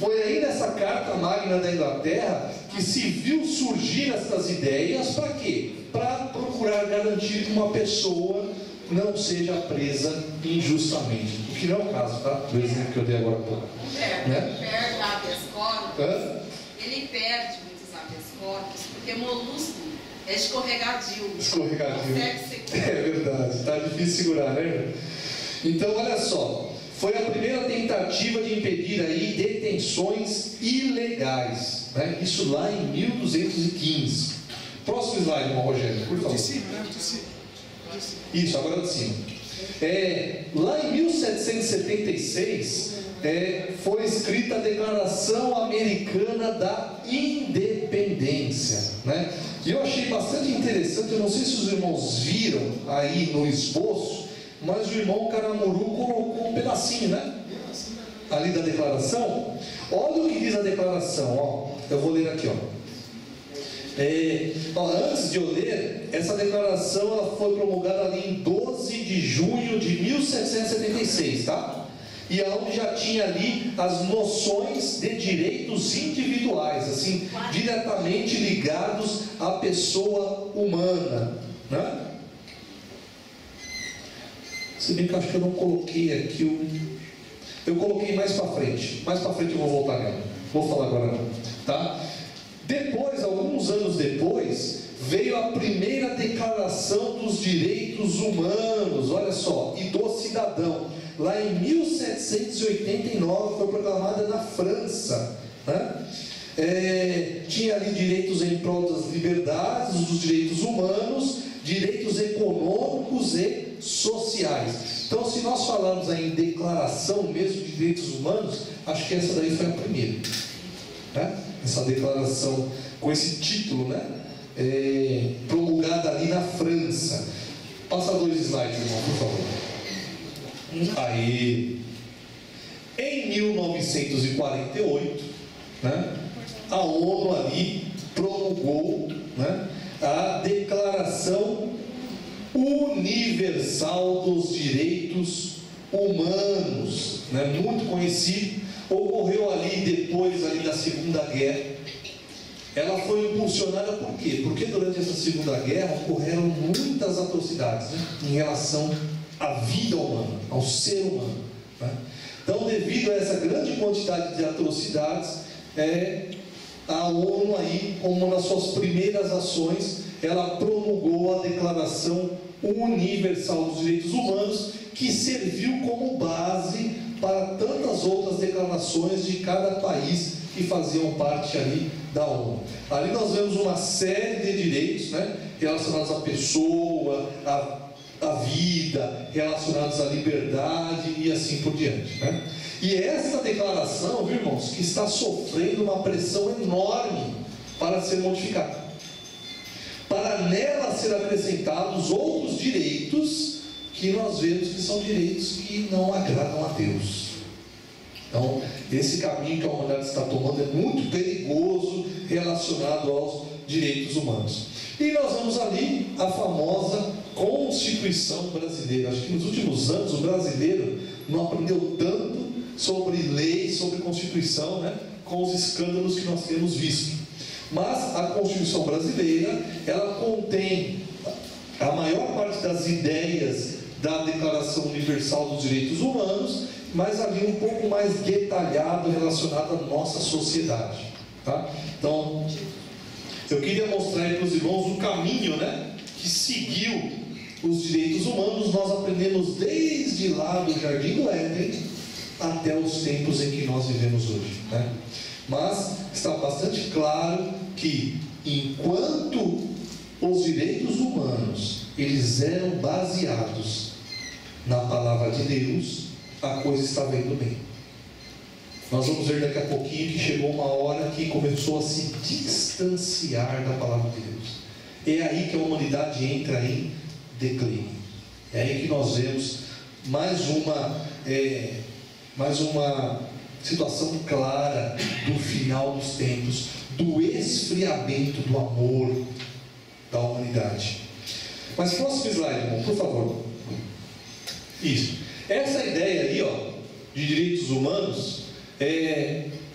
foi aí nessa Carta Magna da Inglaterra que se viu surgir essas ideias para quê? Para procurar garantir que uma pessoa não seja presa injustamente. O que não é o caso, tá? Do exemplo que eu dei agora há pouco. Ele perde habeas corpus. Ele perde muitos habeas corpus, porque molusco é escorregadio. Escorregadio. É verdade, está difícil segurar, né? Então, olha só. Foi a primeira tentativa de impedir aí detenções ilegais, né? Isso lá em 1215. Próximo slide, irmão Rogério, por favor. De cima, né? De cima. Isso, agora de cima. Lá em 1776 foi escrita a Declaração Americana da Independência, né? E eu achei bastante interessante, eu não sei se os irmãos viram aí no esboço, mas o irmão Caramuru colocou um pedacinho, né? Ali da declaração. Olha o que diz a declaração, ó. Eu vou ler aqui, ó. Antes de eu ler, essa declaração ela foi promulgada ali em 12 de junho de 1776, tá? E aonde já tinha ali as noções de direitos individuais, assim, diretamente ligados à pessoa humana, né? Se bem que eu acho que eu não coloquei aqui eu coloquei mais para frente eu vou voltar nela, vou falar agora não, tá? Depois, alguns anos depois, veio a primeira declaração dos direitos humanos, olha só, e do cidadão, lá em 1789, foi proclamada na França, né? Tinha ali direitos em prol das liberdades, dos direitos humanos, direitos econômicos e sociais. Então, se nós falarmos aí em declaração mesmo de direitos humanos, acho que essa daí foi a primeira, né? Essa declaração com esse título, né? Promulgada ali na França. Passa 2 slides, irmão, por favor. Aí, em 1948, né, a ONU ali promulgou, né, a Declaração Universal dos Direitos Humanos, né, muito conhecido. Ocorreu ali depois ali da Segunda Guerra. Ela foi impulsionada por quê? Porque durante essa Segunda Guerra ocorreram muitas atrocidades, né, em relação à vida humana, ao ser humano, né? Então, devido a essa grande quantidade de atrocidades, a ONU aí, como uma das suas primeiras ações, ela promulgou a Declaração Universal dos Direitos Humanos, que serviu como base para tantas outras declarações de cada país que faziam parte ali da ONU. Ali nós vemos uma série de direitos, né, relacionados à pessoa, à vida, relacionados à liberdade e assim por diante, né? E essa declaração, viu, irmãos, que está sofrendo uma pressão enorme para ser modificada, para nela ser acrescentados outros direitos que nós vemos que são direitos que não agradam a Deus. Então, esse caminho que a humanidade está tomando é muito perigoso relacionado aos direitos humanos. E nós vemos ali a famosa Constituição brasileira. Acho que nos últimos anos o brasileiro não aprendeu tanto sobre lei, sobre Constituição, né, com os escândalos que nós temos visto. Mas a Constituição brasileira, ela contém a maior parte das ideias da Declaração Universal dos Direitos Humanos, mas ali um pouco mais detalhado relacionado à nossa sociedade, tá? Então, eu queria mostrar aí para os irmãos o caminho, né, que seguiu os direitos humanos. Nós aprendemos desde lá do Jardim do Éden até os tempos em que nós vivemos hoje, né? Mas está bastante claro que enquanto os direitos humanos eles eram baseados na palavra de Deus, a coisa estava indo bem. Nós vamos ver daqui a pouquinho que chegou uma hora que começou a se distanciar da palavra de Deus. É aí que a humanidade entra em declínio. É aí que nós vemos mais uma situação clara do final dos tempos, do esfriamento do amor da humanidade. Mas próximo slide, irmão, por favor. Isso. Essa ideia aí, ó, de direitos humanos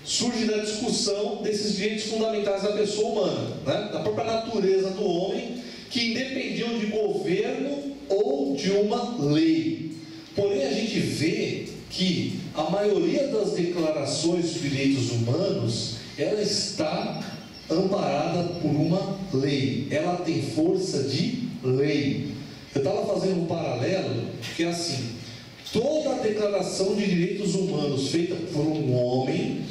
surge da discussão desses direitos fundamentais da pessoa humana, né? Da própria natureza do homem, que independiam de governo ou de uma lei. Porém, a gente vê que a maioria das declarações de direitos humanos, ela está amparada por uma lei, ela tem força de lei. Eu estava fazendo um paralelo que é assim: toda a declaração de direitos humanos feita por um homem,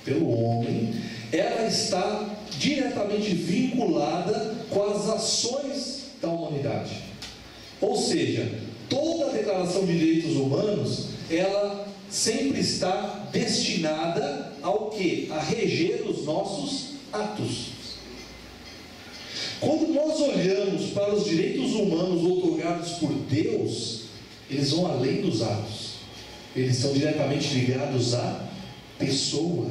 pelo homem, ela está diretamente vinculada com as ações da humanidade. Ou seja, toda a declaração de direitos humanos, ela sempre está destinada ao quê? A reger os nossos atos. Quando nós olhamos para os direitos humanos outorgados por Deus, eles vão além dos atos. Eles estão diretamente ligados à pessoa.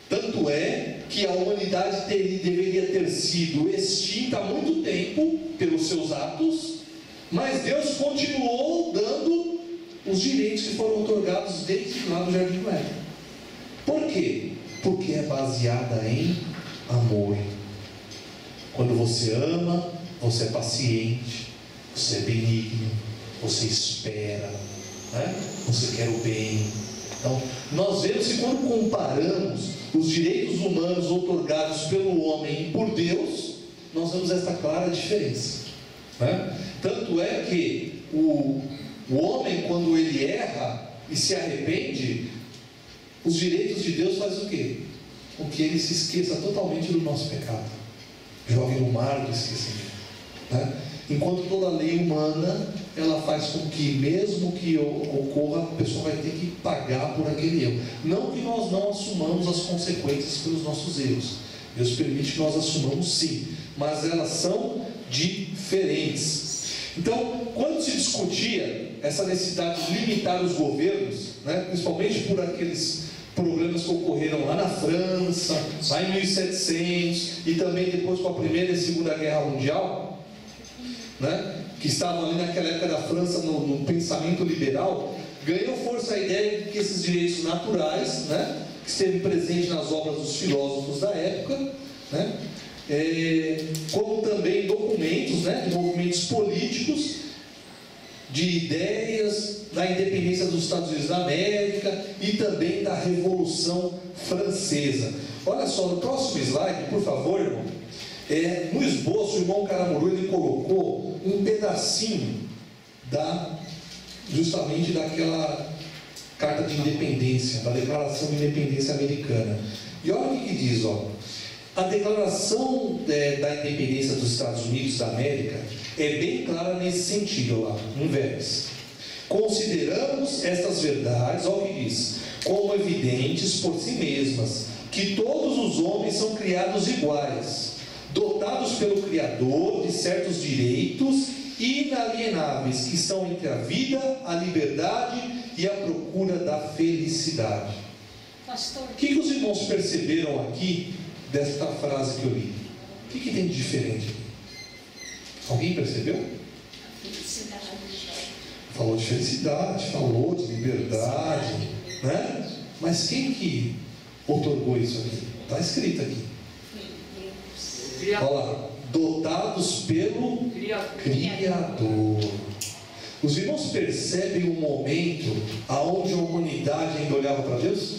Tanto é que a humanidade deveria ter sido extinta há muito tempo pelos seus atos, mas Deus continuou dando os direitos que foram outorgados desde lá do Jardim do Éden. Por quê? Porque é baseada em amor. Quando você ama, você é paciente, você é benigno, você espera, né? Você quer o bem. Então, nós vemos que quando comparamos os direitos humanos outorgados pelo homem e por Deus, nós vemos esta clara diferença, né? Tanto é que o homem, quando ele erra e se arrepende, os direitos de Deus fazem o quê? Com que ele se esqueça totalmente do nosso pecado, jogue no mar do esquecimento, né? Enquanto toda a lei humana, ela faz com que, mesmo que ocorra, a pessoa vai ter que pagar por aquele erro. Não que nós não assumamos as consequências pelos nossos erros. Deus permite que nós assumamos sim, mas elas são diferentes. Então, quando se discutia essa necessidade de limitar os governos, né, principalmente por aqueles problemas que ocorreram lá na França, lá em 1700, e também depois com a Primeira e Segunda Guerra Mundial, né, que estavam ali naquela época da França no pensamento liberal, ganhou força a ideia de que esses direitos naturais, né, que esteve presente nas obras dos filósofos da época, né, como também documentos, né, de movimentos políticos, de ideias da independência dos Estados Unidos da América e também da Revolução Francesa. Olha só, no próximo slide, por favor, irmão, no esboço, o irmão Caramuru, ele colocou um pedacinho justamente daquela Carta de Independência, da Declaração de Independência Americana. E olha o que diz, ó. A Declaração da Independência dos Estados Unidos da América é bem clara nesse sentido, lá, no verso. Consideramos estas verdades, olha o que diz, como evidentes por si mesmas, que todos os homens são criados iguais, dotados pelo Criador de certos direitos inalienáveis, que estão entre a vida, a liberdade e a procura da felicidade. Pastor. O que os irmãos perceberam aqui desta frase que eu li? O que tem de diferente aqui? Alguém percebeu? Felicidade. Falou de felicidade, falou de liberdade, né? Mas quem que otorgou isso aqui? Está escrito aqui. Olha lá, dotados pelo Criador. Os irmãos percebem um momento aonde a humanidade ainda olhava para Deus?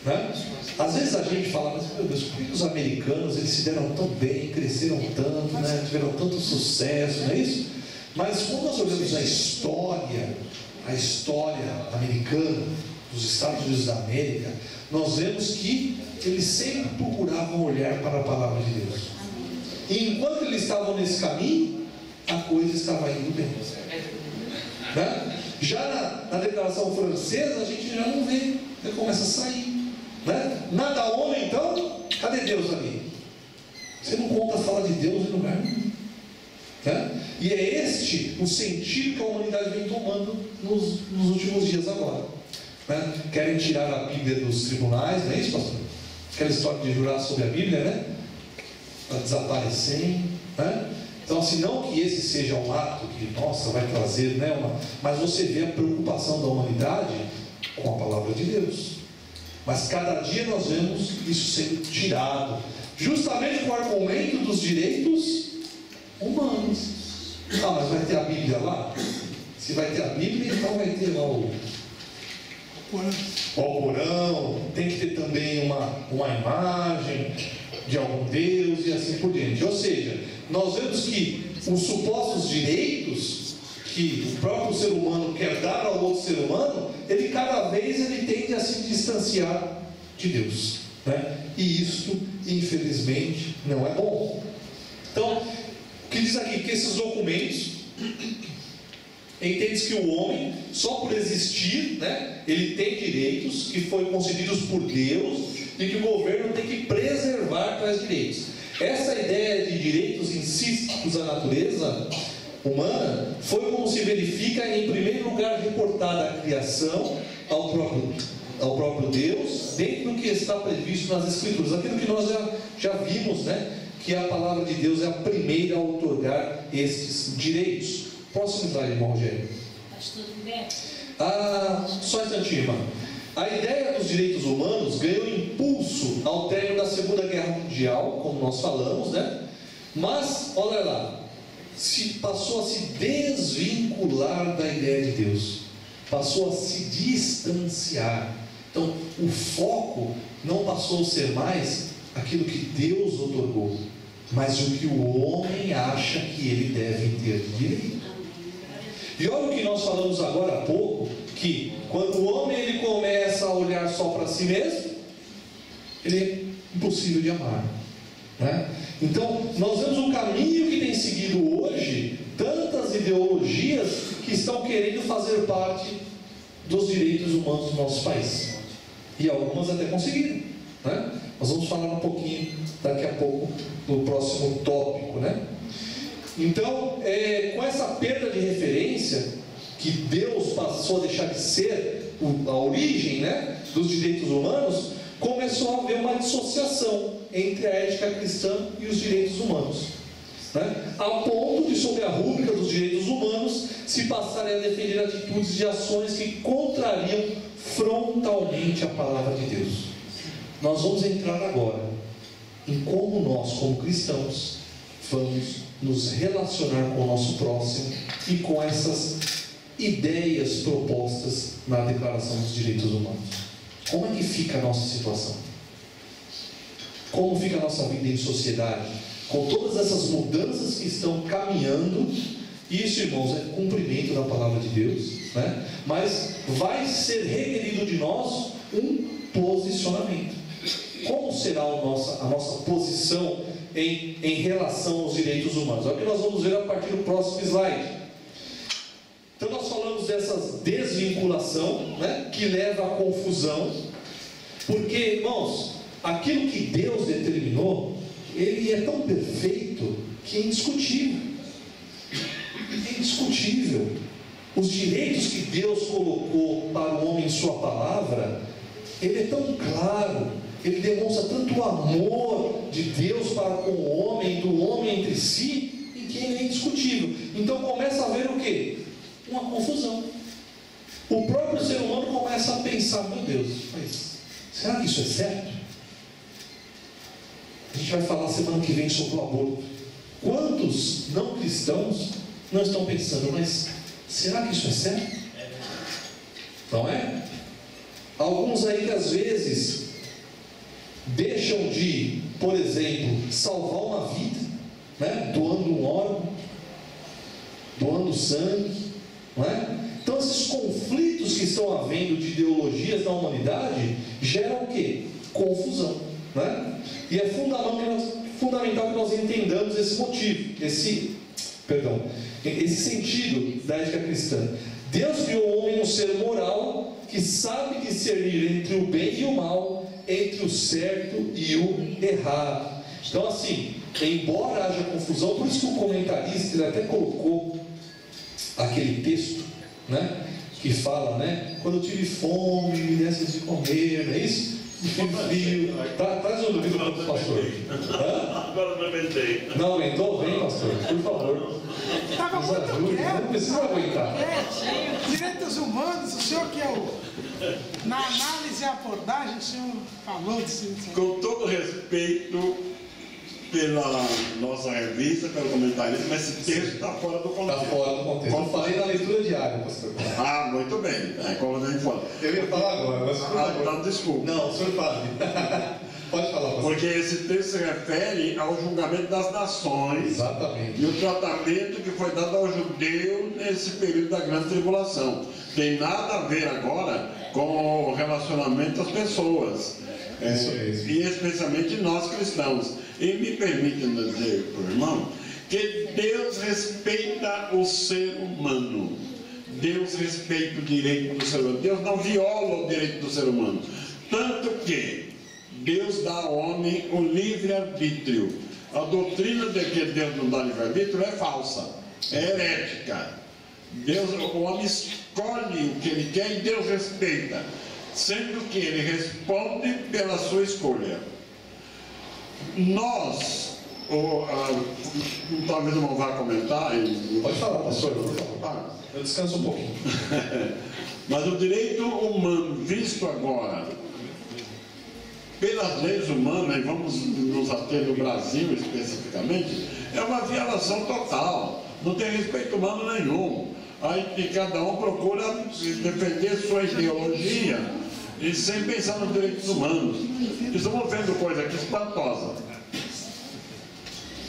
Né? Às vezes a gente fala, mas meu Deus, por que os americanos eles se deram tão bem, cresceram tanto, né? Tiveram tanto sucesso, não é isso? Mas quando nós olhamos a história americana, dos Estados Unidos da América, nós vemos que eles sempre procuravam olhar para a palavra de Deus. E enquanto eles estavam nesse caminho, a coisa estava indo bem. Né? Já na Declaração Francesa, a gente já não vê, já começa a sair. Né? Nada homem, então, cadê Deus ali? Você não conta a fala de Deus em lugar nenhum. Né? E é este o sentido que a humanidade vem tomando nos últimos dias agora. Né? Querem tirar a Bíblia dos tribunais, não é isso, pastor? Aquela história de jurar sobre a Bíblia, né? Para desaparecer, né? Então, assim, não que esse seja um ato que, nossa, vai trazer, né? Mas você vê a preocupação da humanidade com a palavra de Deus. Mas cada dia nós vemos isso sendo tirado, justamente com o argumento dos direitos humanos. Ah, mas vai ter a Bíblia lá? Se vai ter a Bíblia, então vai ter lá o Alcorão, tem que ter também uma imagem de algum Deus e assim por diante. Ou seja, nós vemos que os supostos direitos que o próprio ser humano quer dar ao outro ser humano, ele cada vez tende a se distanciar de Deus, né? E isso, infelizmente, não é bom. Então, o que diz aqui? Que esses documentos entende que o homem, só por existir, né, ele tem direitos que foram concedidos por Deus e que o governo tem que preservar tais direitos. Essa ideia de direitos intrínsecs à natureza humana foi como se verifica, em primeiro lugar, reportada a criação ao próprio Deus, dentro do que está previsto nas Escrituras, aquilo que nós já vimos, né, que a palavra de Deus é a primeira a outorgar esses direitos. Próximo slide, irmão Rogério. Pastor Humberto. Só um instantinho, irmão. A ideia dos direitos humanos ganhou impulso ao término da Segunda Guerra Mundial, como nós falamos, né? Mas, olha lá, passou a se desvincular da ideia de Deus, passou a se distanciar. Então, o foco não passou a ser mais aquilo que Deus outorgou, mas o que o homem acha que ele deve ter direito. E olha o que nós falamos agora há pouco, que quando o homem ele começa a olhar só para si mesmo, ele é impossível de amar, né? Então, nós vemos um caminho que tem seguido hoje tantas ideologias que estão querendo fazer parte dos direitos humanos do nosso país. E algumas até conseguiram, né? Nós vamos falar um pouquinho daqui a pouco no próximo tópico, né? Então, com essa perda de referência, que Deus passou a deixar de ser a origem, né, dos direitos humanos, começou a haver uma dissociação entre a ética cristã e os direitos humanos, né? A ponto de, sob a rúbrica dos direitos humanos, se passarem a defender atitudes e ações que contrariam frontalmente a palavra de Deus. Nós vamos entrar agora em como nós, como cristãos, vamos nos relacionar com o nosso próximo e com essas ideias propostas na Declaração dos Direitos Humanos? Como é que fica a nossa situação? Como fica a nossa vida em sociedade? Com todas essas mudanças que estão caminhando, isso, irmãos, é cumprimento da palavra de Deus, né? Mas vai ser requerido de nós um posicionamento. Como será a nossa posição em relação aos direitos humanos? É o que nós vamos ver a partir do próximo slide. Então nós falamos dessa desvinculação, né, que leva à confusão, porque, irmãos, aquilo que Deus determinou, ele é tão perfeito que é indiscutível. É indiscutível. Os direitos que Deus colocou para o homem em sua palavra, ele é tão claro, ele demonstra tanto o amor de Deus para com o homem, do homem entre si, e que ele é indiscutível. Então começa a haver o quê? Uma confusão. O próprio ser humano começa a pensar: meu Deus, mas será que isso é certo? A gente vai falar semana que vem sobre o aborto. Quantos não cristãos não estão pensando: mas será que isso é certo? Não é? Alguns aí que às vezes deixam de, por exemplo, salvar uma vida, né? Doando um órgão, doando sangue, não é? Então esses conflitos que estão havendo de ideologias na humanidade geram o quê? Confusão, né? E é fundamental que nós entendamos esse motivo, esse sentido da ética cristã. Deus criou o homem um ser moral que sabe discernir entre o bem e o mal, entre o certo e o errado. Então, assim, embora haja confusão, por isso que o comentarista ele até colocou aquele texto, né, que fala, né, quando eu tive fome, me desse de comer, não é isso? Frio. Traz o livro para o pastor. Agora não aguentei. Não aguentou? Vem, pastor, por favor. Estava muito quieto. Não precisa aguentar. Direitos humanos, o senhor que é o... Na análise e abordagem, o senhor falou disso. Com todo respeito pela nossa revista, pelo comentarista, mas esse texto está fora do contexto. Está fora do contexto. Eu falei na leitura diária, pastor. Ah, muito bem. Eu ia falar agora, mas... Então, desculpa. Não, o senhor fala. Pode falar, pastor. Porque esse texto se refere ao julgamento das nações. Exatamente. E o tratamento que foi dado ao judeu nesse período da grande tribulação. Tem nada a ver agora com o relacionamento das pessoas. E especialmente nós cristãos. E me permite dizer para o irmão que Deus respeita o ser humano. Deus respeita o direito do ser humano. Deus não viola o direito do ser humano. Tanto que Deus dá ao homem o livre-arbítrio. A doutrina de que Deus não dá livre-arbítrio é falsa, é herética. O homem escolhe o que ele quer e Deus respeita, sendo que ele responde pela sua escolha. Nós, talvez eu não vá comentar. Pode falar, pastor. Eu descanso um pouquinho. Mas o direito humano visto agora pelas leis humanas, e vamos nos ater no Brasil especificamente, é uma violação total. Não tem respeito humano nenhum. Aí cada um procura defender sua ideologia e sem pensar nos direitos humanos. Estamos vendo coisa aqui espantosa.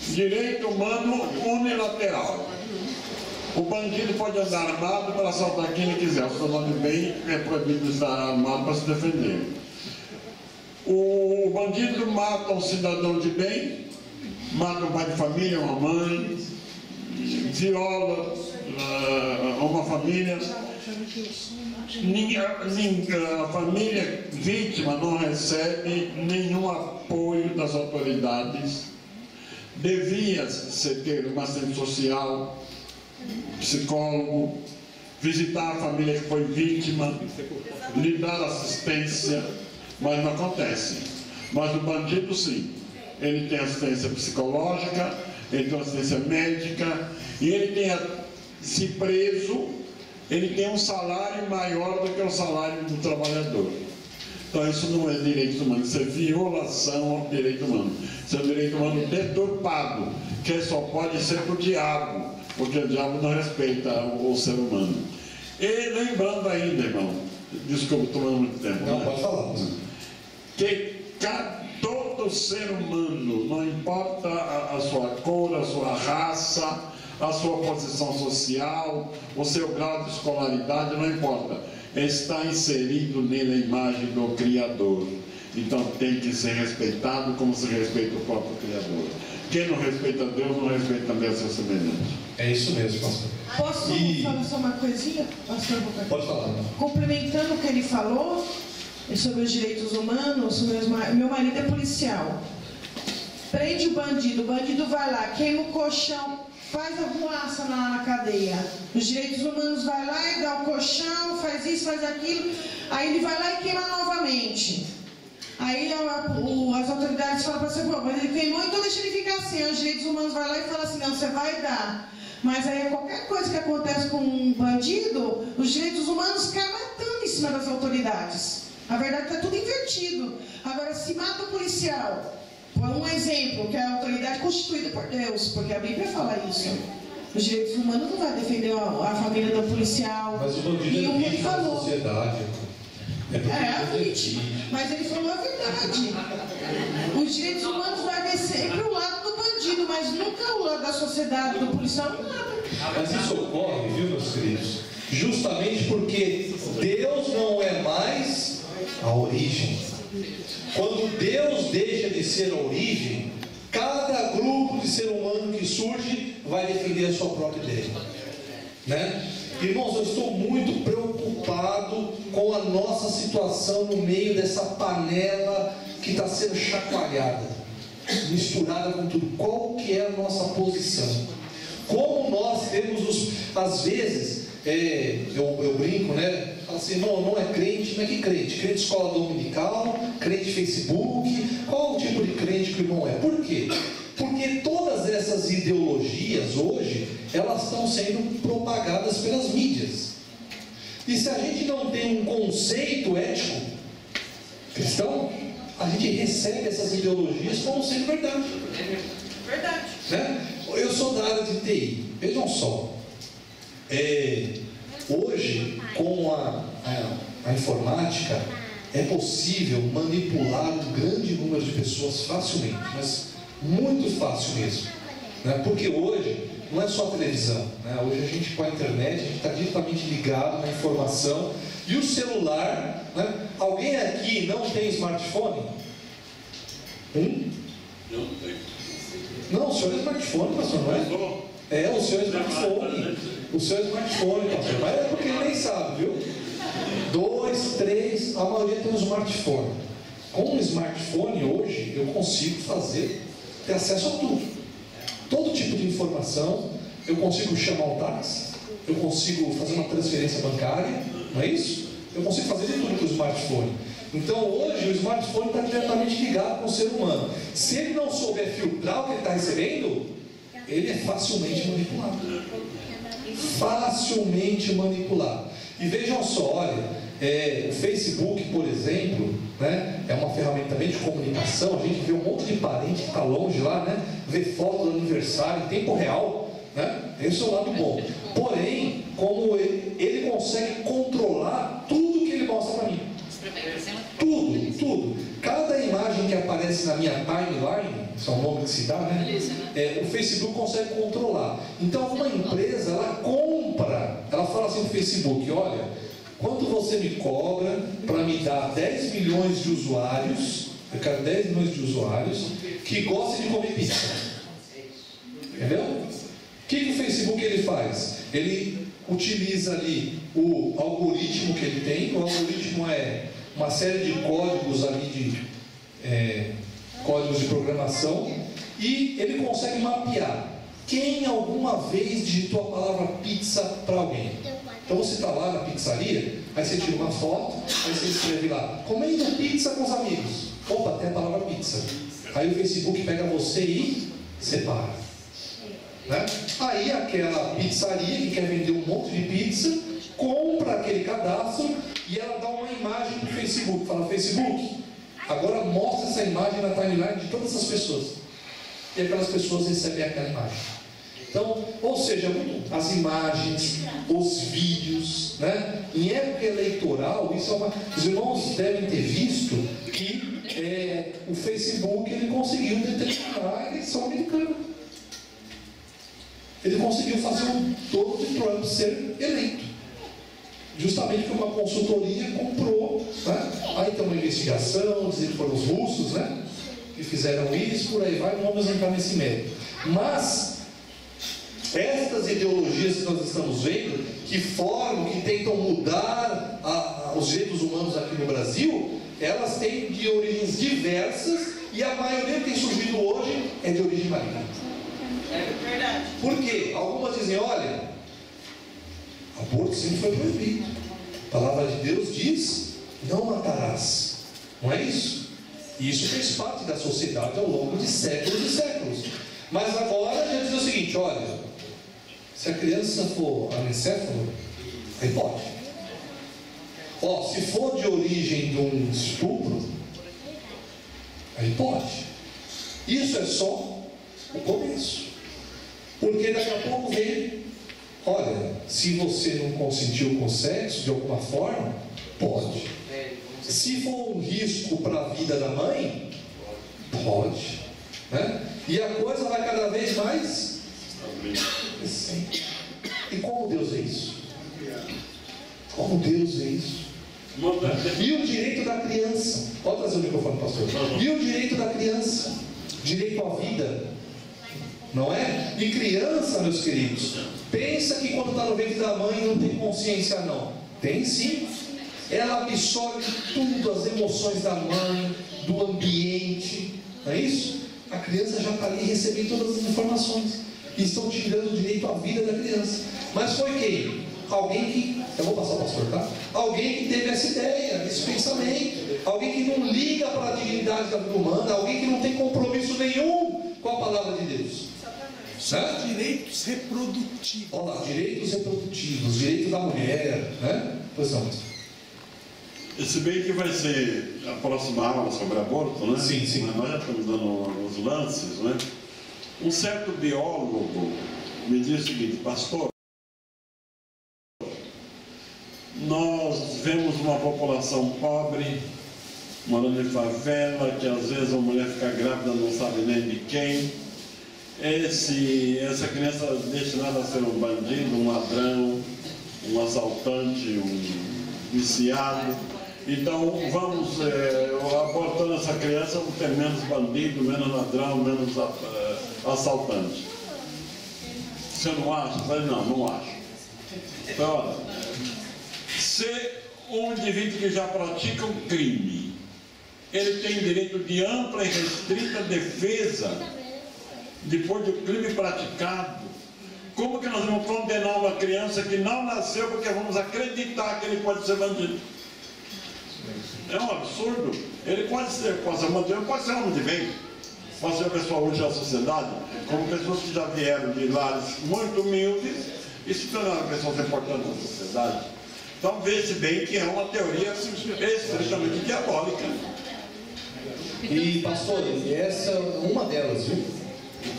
Direito humano unilateral. O bandido pode andar armado para assaltar quem ele quiser. O cidadão de bem é proibido de estar armado para se defender. O bandido mata um cidadão de bem, mata um pai de família, uma mãe, viola uma família. A família vítima não recebe nenhum apoio das autoridades. Devia ter uma assistente social, psicólogo, visitar a família que foi vítima, lhe dar assistência, mas não acontece. Mas o bandido, sim, ele tem assistência psicológica, ele tem assistência médica, e ele tem, se preso, ele tem um salário maior do que o salário do trabalhador. Então isso não é direito humano, isso é violação ao direito humano. Isso é um direito humano deturpado, que só pode ser para o diabo, porque o diabo não respeita o ser humano. E lembrando ainda, irmão, desculpa, estou tomando muito tempo. Não, pode falar. Que todo ser humano, não importa a sua cor, a sua raça, a sua posição social, o seu grau de escolaridade, não importa. Está inserido nele a imagem do Criador. Então tem que ser respeitado como se respeita o próprio Criador. Quem não respeita Deus, não respeita também a seu semelhante. É isso mesmo, pastor. Posso falar só uma coisinha, pastor? Pode falar. Complementando o que ele falou sobre os direitos humanos, meu marido é policial. Prende o bandido vai lá, queima o colchão, faz a voaça na cadeia. Os direitos humanos vai lá e dá o colchão, faz isso, faz aquilo. Aí ele vai lá e queima novamente. Aí as autoridades falam para você, pô, mas ele queimou, então deixa ele ficar assim. Os direitos humanos vai lá e fala assim, não, você vai dar. Mas aí qualquer coisa que acontece com um bandido, os direitos humanos caem matando em cima das autoridades. Na verdade está tudo invertido. Agora, se mata o policial, por um exemplo, que é a autoridade constituída por Deus, porque a Bíblia fala isso. Os direitos humanos não vai defender a família do policial. Mas o bandido e o que ele falou. Sociedade. A vítima. Mas ele falou a verdade. Os direitos humanos vai descer para o lado do bandido, mas nunca o lado da sociedade, do policial, nada. Mas isso ocorre, viu, meus queridos? Justamente porque Deus não é mais a origem. Quando Deus deixa de ser a origem, cada grupo de ser humano que surge vai defender a sua própria ideia, né? Irmãos, eu estou muito preocupado com a nossa situação no meio dessa panela que está sendo chacoalhada, misturada com tudo. Qual que é a nossa posição? Como nós temos às vezes, eu brinco, né? Falo assim, não é crente, não é que crente? Crente de escola dominical, crente Facebook, qual o tipo de crente que o irmão é? Por quê? Porque todas essas ideologias hoje, elas estão sendo propagadas pelas mídias. E se a gente não tem um conceito ético cristão, a gente recebe essas ideologias como sendo verdade. Verdade. Né? Eu sou da área de TI. Vejam só. Hoje, com a informática, é possível manipular um grande número de pessoas facilmente, mas muito fácil mesmo, né? Porque hoje não é só a televisão, né? Hoje a gente, com a internet, a gente está diretamente ligado na informação. E o celular, né? Alguém aqui não tem smartphone? Não tem. Não, o senhor é smartphone, pastor, não é? O senhor é smartphone. O seu smartphone, pastor, mas é porque ele nem sabe, viu? 2, 3, a maioria tem um smartphone. Com um smartphone hoje, eu consigo ter acesso a tudo. Todo tipo de informação, eu consigo chamar um táxi, eu consigo fazer uma transferência bancária, não é isso? Eu consigo fazer de tudo com o smartphone. Então hoje o smartphone está diretamente ligado com o ser humano. Se ele não souber filtrar o que ele está recebendo, ele é facilmente manipulado. Facilmente manipulado. E vejam só, olha, o Facebook, por exemplo, né, é uma ferramenta também de comunicação. A gente vê um monte de parente que está longe lá, né, vê foto do aniversário em tempo real, né? Esse é o lado bom. Porém, como ele consegue controlar tudo que ele mostra para mim. Tudo. Cada imagem que aparece na minha timeline, esse é o nome que se dá, né? O Facebook consegue controlar. Então, uma empresa, ela compra, ela fala assim no Facebook: olha, quanto você me cobra para me dar 10 milhões de usuários, eu quero 10 milhões de usuários que gostem de comer pizza. Entendeu? O que o Facebook ele faz? Ele utiliza ali o algoritmo que ele tem. O algoritmo é uma série de códigos ali, códigos de programação, e ele consegue mapear quem alguma vez digitou a palavra pizza para alguém. Então você está lá na pizzaria, aí você tira uma foto, aí você escreve lá, comendo pizza com os amigos. Opa, tem a palavra pizza. Aí o Facebook pega você e separa, né? Aí aquela pizzaria que quer vender um monte de pizza compra aquele cadastro e ela dá uma imagem no Facebook. Fala, Facebook, agora mostra essa imagem na timeline de todas as pessoas. E aquelas pessoas recebem aquela imagem. Então, ou seja, as imagens, os vídeos, né? Em época eleitoral, isso é uma... Os irmãos devem ter visto que o Facebook ele conseguiu determinar a eleição americana. Ele conseguiu fazer o Donald Trump ser eleito. Justamente porque uma consultoria comprou, né? Aí tem uma investigação, dizem que foram os russos, né? Que fizeram isso, por aí vai, não vamos entrar nesse mérito. Mas estas ideologias que nós estamos vendo, que formam, que tentam mudar os direitos humanos aqui no Brasil, elas têm de origens diversas e a maioria que tem surgido hoje é de origem maligna. É verdade. Por quê? Algumas dizem, olha, aborto sempre foi proibido. A palavra de Deus diz, não matarás. Não é isso? E isso fez parte da sociedade ao longo de séculos e séculos. Mas agora já diz o seguinte, olha, se a criança for anencéfalo, aí pode. Se for de origem de um estupro, aí pode. Isso é só o começo. Porque daqui a pouco vem, olha, se você não consentiu com sexo de alguma forma, pode. Se for um risco para a vida da mãe, pode. Né? E a coisa vai cada vez mais assim. E como Deus vê isso? Como Deus vê isso? E o direito da criança? Pode trazer o microfone, pastor. E o direito da criança? Direito à vida. Não é? E criança, meus queridos, pensa que quando está no ventre da mãe não tem consciência, não. Tem sim. Ela absorve tudo, as emoções da mãe, do ambiente. Não é isso? A criança já está ali recebendo todas as informações. E estão tirando o direito à vida da criança. Mas foi quem? Alguém que... Eu vou passar o pastor, tá? Alguém que teve essa ideia, esse pensamento. Alguém que não liga para a dignidade da vida humana. Alguém que não tem compromisso nenhum com a palavra de Deus. Certo? Direitos reprodutivos. Olha lá, direitos reprodutivos, direito da mulher, né? Pois não, pastor. Se bem que vai ser a próxima aula sobre aborto, né? Sim, sim. Mas nós já estamos dando alguns lances, né? Um certo biólogo me disse o seguinte, pastor, nós vemos uma população pobre, morando em favela, que às vezes a mulher fica grávida, não sabe nem de quem. Essa criança é destinada a ser um bandido, um ladrão, um assaltante, um viciado. Então vamos, abortando essa criança, vamos ter menos bandido, menos ladrão, menos assaltante. Você não acha? Eu falei, não acho. Então, olha, se um indivíduo que já pratica um crime, ele tem direito de ampla e restrita defesa depois do crime praticado. Como que nós vamos condenar uma criança que não nasceu porque vamos acreditar que ele pode ser bandido? É um absurdo. Ele pode ser bandido, pode ser homem de bem, pode ser uma pessoa útil à sociedade, como pessoas que já vieram de lares muito humildes e se tornaram pessoas importantes na sociedade. Então vê-se bem que é uma teoria estritamente diabólica. E pastor, essa é uma delas, viu?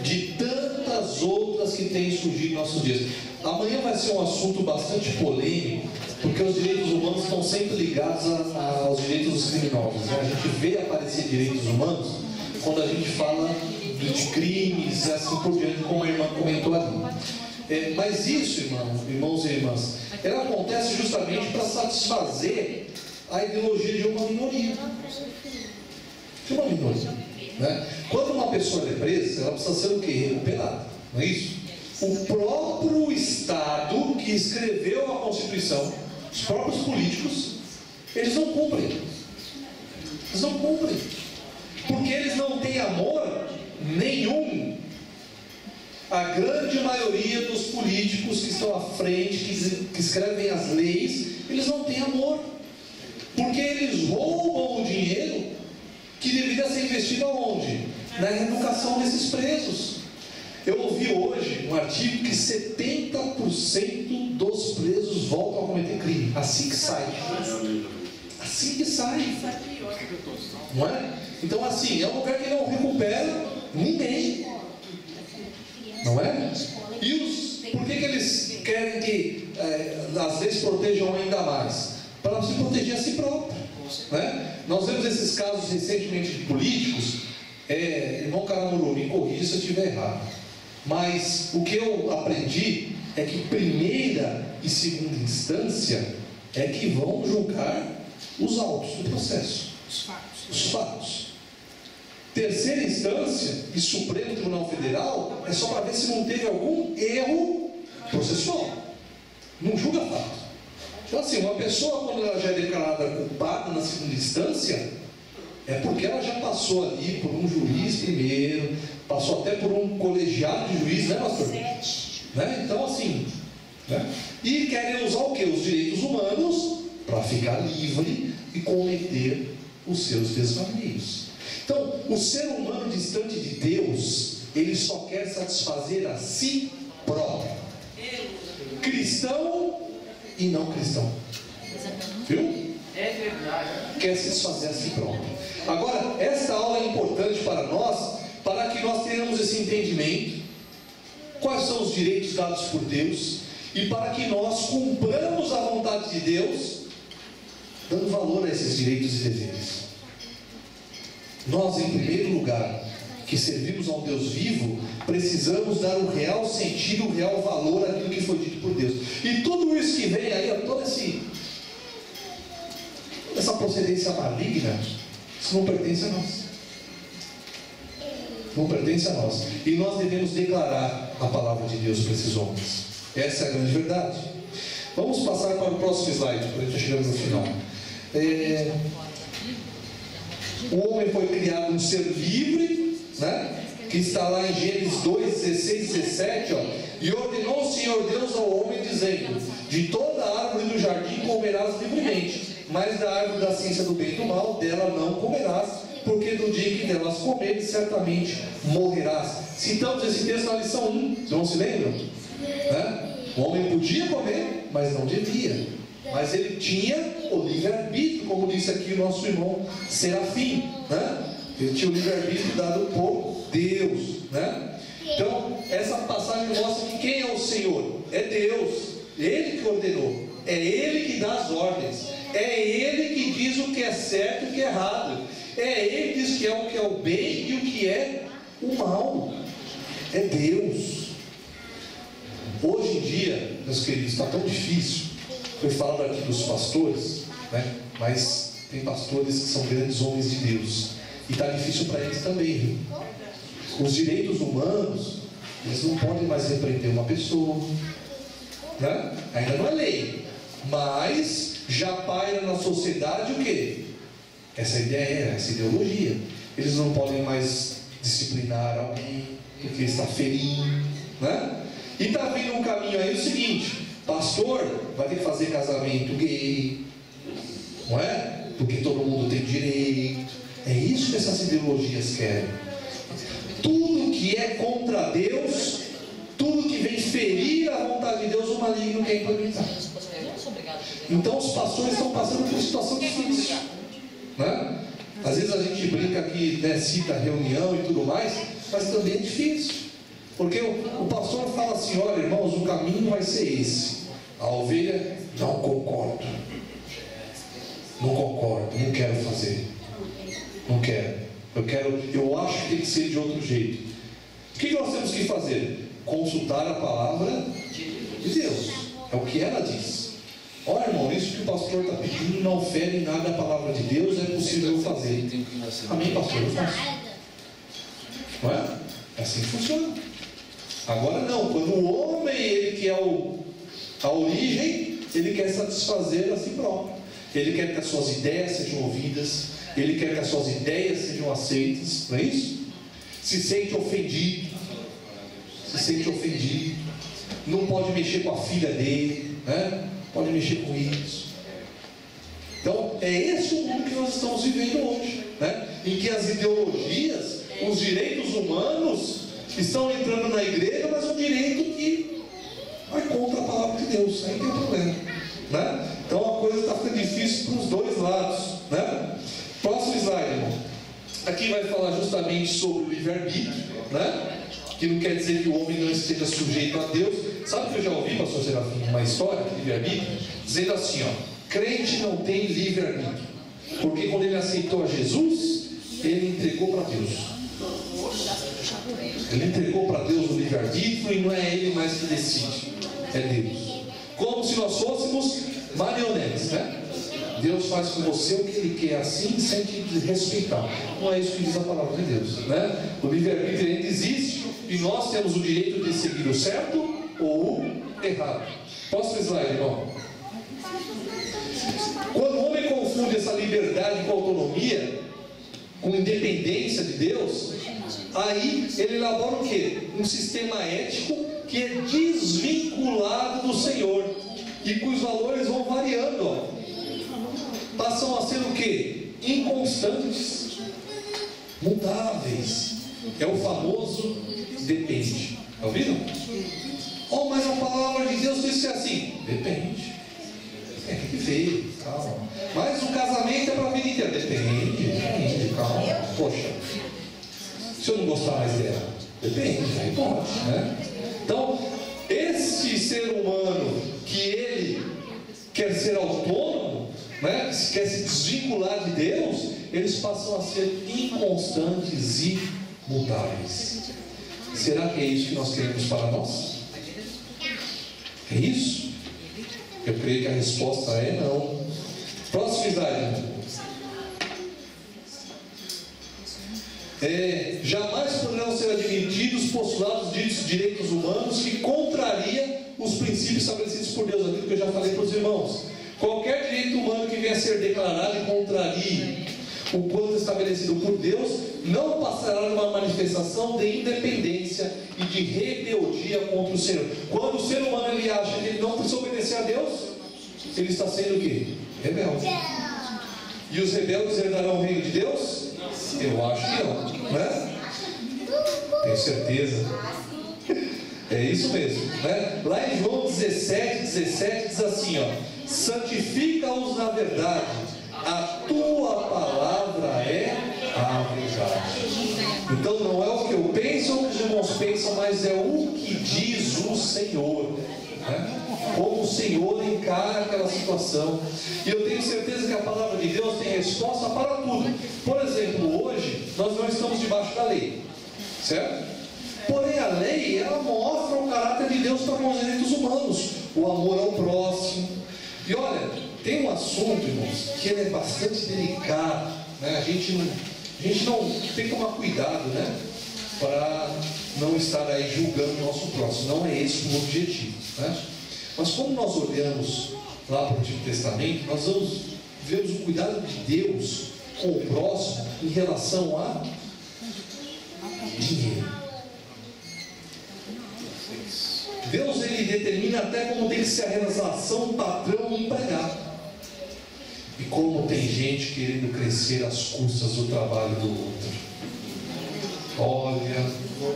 De tantas outras que têm surgido em nossos dias. Amanhã vai ser um assunto bastante polêmico, porque os direitos humanos estão sempre ligados aos direitos dos criminosos, né? A gente vê aparecer direitos humanos quando a gente fala de crimes e assim por diante, como a irmã comentou ali. Mas isso, irmãos e irmãs, ela acontece justamente para satisfazer a ideologia de uma minoria. De uma minoria. Né? Quando uma pessoa é presa, ela precisa ser o quê? Recuperada, não é isso? O próprio Estado que escreveu a Constituição, os próprios políticos, eles não cumprem. Eles não cumprem. Porque eles não têm amor nenhum. A grande maioria dos políticos que estão à frente, que escrevem as leis, eles não têm amor. Porque eles roubam o dinheiro que deveria ser investido aonde? Na educação desses presos. Eu ouvi hoje um artigo que 70% dos presos voltam a cometer crime. Assim que sai. Assim que sai. Não é? Então, assim, é um lugar que não recupera ninguém. Não é? E por que eles querem que as leis protejam ainda mais? Para se proteger a si próprio. Né? Nós vemos esses casos recentemente de políticos. Irmão Caramuru, me corrija se eu estiver errado. Mas o que eu aprendi é que primeira e segunda instância é que vão julgar os autos do processo. Os fatos. Terceira instância e Supremo Tribunal Federal é só para ver se não teve algum erro processual. Não julga fato. Então, assim, uma pessoa, quando ela já é declarada culpada na segunda instância, é porque ela já passou ali por um juiz primeiro, passou até por um colegiado de juiz, né, pastor? Né? Então, assim, né? E querem usar o quê? Os direitos humanos para ficar livre e cometer os seus desvarios. Então, o ser humano distante de Deus, ele só quer satisfazer a si próprio. Cristão e não cristão. Viu? É verdade. Quer satisfazer a si próprio. Agora, esta aula é importante para nós, para que nós tenhamos esse entendimento, quais são os direitos dados por Deus, e para que nós cumpramos a vontade de Deus, dando valor a esses direitos e deveres. Nós, em primeiro lugar, que servimos a um Deus vivo, precisamos dar o real sentido, o real valor àquilo que foi dito por Deus. E tudo isso que vem aí, toda essa procedência maligna, isso não pertence a nós. Não pertence a nós. E nós devemos declarar a palavra de Deus para esses homens. Essa é a grande verdade. Vamos passar para o próximo slide, para a gente chegar no final. O homem foi criado um ser livre, né? Que está lá em Gênesis 2, 16, 17, ó. E ordenou o Senhor Deus ao homem, dizendo: de toda a árvore do jardim comerás livremente, mas da árvore da ciência do bem e do mal, dela não comerás, porque no dia em que delas comeres, certamente morrerás. Citamos esse texto na lição 1, vocês não se lembram? Né? O homem podia comer, mas não devia. Mas ele tinha o livre-arbítrio, como disse aqui o nosso irmão Serafim, né? Ele tinha o livre-arbítrio dado por Deus, né? Então, essa passagem mostra que quem é o Senhor? É Deus. Ele que ordenou. É Ele que dá as ordens. É Ele que diz o que é certo e o que é errado. É Ele que diz que é o bem e o que é o mal. É Deus. Hoje em dia, meus queridos, está tão difícil. Foi falado aqui dos pastores, né? Mas tem pastores que são grandes homens de Deus. E está difícil para eles também, viu? Os direitos humanos, eles não podem mais repreender uma pessoa, né? Ainda não é lei, mas já paira na sociedade o quê? Essa ideia, essa ideologia. Eles não podem mais disciplinar alguém porque está ferindo, né? E está vindo um caminho aí o seguinte: pastor vai ter que fazer casamento gay, não é? Porque todo mundo tem direito. É isso que essas ideologias querem. Tudo que é contra Deus, tudo que vem ferir a vontade de Deus, o maligno quer implementar. Então os pastores estão passando por uma situação difícil, né? Às vezes a gente brinca aqui, né, cita reunião e tudo mais, mas também é difícil. Porque o pastor fala assim: olha, irmãos, o caminho vai ser esse. A ovelha, não concordo. Não concordo, não quero fazer. Não quero. Eu acho que tem que ser de outro jeito. O que nós temos que fazer? Consultar a palavra de Deus. É o que ela diz. Olha, irmão, isso que o pastor está pedindo não fere nada a palavra de Deus, é possível fazer. Amém, pastor? Eu faço. Não é? É assim que funciona. Agora não, quando o homem, ele que é a origem, ele quer satisfazer a si próprio. Ele quer que as suas ideias sejam ouvidas, ele quer que as suas ideias sejam aceitas, não é isso? Se sente ofendido, não pode mexer com a filha dele, né? Pode mexer com isso. Então, é esse o mundo que nós estamos vivendo hoje, né? Em que as ideologias, os direitos humanos estão entrando na igreja, mas um direito que vai contra a palavra de Deus, aí tem um problema, né? Então a coisa está ficando difícil para os dois lados, né? Próximo slide, irmão. Aqui vai falar justamente sobre o livre-arbítrio, né? Que não quer dizer que o homem não esteja sujeito a Deus. Sabe que eu já ouvi, pastor Serafim, uma história de livre-arbítrio, dizendo assim, ó, crente não tem livre-arbítrio, porque quando ele aceitou a Jesus, ele entregou para Deus. Ele entregou para Deus o livre-arbítrio e não é ele mais que decide, é Deus. Como se nós fôssemos marionetes, né? Deus faz com você o que Ele quer assim, sem te respeitar. Não é isso que diz a palavra de Deus, né? O livre-arbítrio ainda existe e nós temos o direito de seguir o certo ou o errado. Próximo slide, irmão. Quando o homem confunde essa liberdade com autonomia, com independência de Deus, aí ele elabora o quê? Um sistema ético que é desvinculado do Senhor e cujos valores vão variando, ó. Passam a ser o quê? Inconstantes, mutáveis. É o famoso depende. Está ouvindo? Oh, mas a palavra de Deus disse assim: depende. Tem que ver, calma. Mas o casamento é para a vida inteira. Depende, calma. Poxa, se eu não gostar mais dela, depende, aí pode, né? Então, esse ser humano que ele quer ser autônomo, né, quer se desvincular de Deus, eles passam a ser inconstantes e mutáveis. Será que é isso que nós queremos para nós? É isso? Eu creio que a resposta é não. Próximo slide. Jamais poderão ser admitidos postulados de direitos humanos que contraria os princípios estabelecidos por Deus, aquilo que eu já falei para os irmãos. Qualquer direito humano que venha a ser declarado e contrarie o plano estabelecido por Deus, não passará numa manifestação de independência e de rebeldia contra o Senhor. Quando o ser humano ele acha que ele não precisa obedecer a Deus, ele está sendo o quê? Rebelde. E os rebeldes herdarão o reino de Deus? Eu acho que não, né? Tenho certeza. É isso mesmo, né? Lá em João 17 diz assim, ó: santifica-os na verdade, a tua palavra é a verdade. Então não é o que eu penso ou o que os irmãos pensam, mas é o que diz o Senhor, né? Como o Senhor encara aquela situação. E eu tenho certeza que a palavra de Deus tem resposta para tudo. Por exemplo, hoje nós não estamos debaixo da lei, certo? Porém a lei, ela mostra o caráter de Deus para com os direitos humanos, o amor ao próximo. E olha, tem um assunto, irmãos, que ele é bastante delicado, né? A gente não tem que tomar cuidado, né? Para não estar aí julgando o nosso próximo. Não é esse o objetivo, né? Mas como nós olhamos lá para o Antigo Testamento, nós vemos o cuidado de Deus com o próximo em relação a dinheiro. Deus ele determina até como tem que ser a relação patrão e empregado. E como tem gente querendo crescer às custas do trabalho do outro. Olha,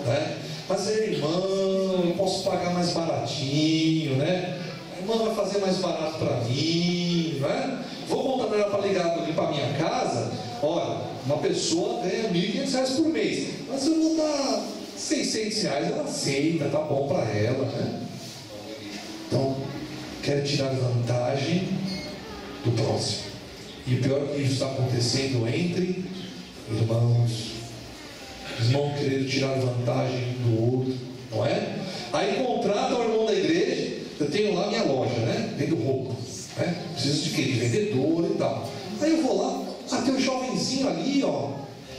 né? Mas irmão, eu posso pagar mais baratinho, né? A irmã vai fazer mais barato para mim, né? Vou montar ela para ligar ali para minha casa. Olha, uma pessoa ganha R$1.500 por mês, mas eu vou dar R$600, ela aceita, tá bom para ela, né? Então, quero tirar vantagem do próximo. E o pior é que isso está acontecendo entre irmãos. Irmão querendo tirar vantagem do outro, não é? Aí contrata o irmão da igreja. Eu tenho lá minha loja, né? Vendo roupa, né? Preciso de quê? De vendedor e tal. Aí eu vou lá, tem um jovenzinho ali, ó,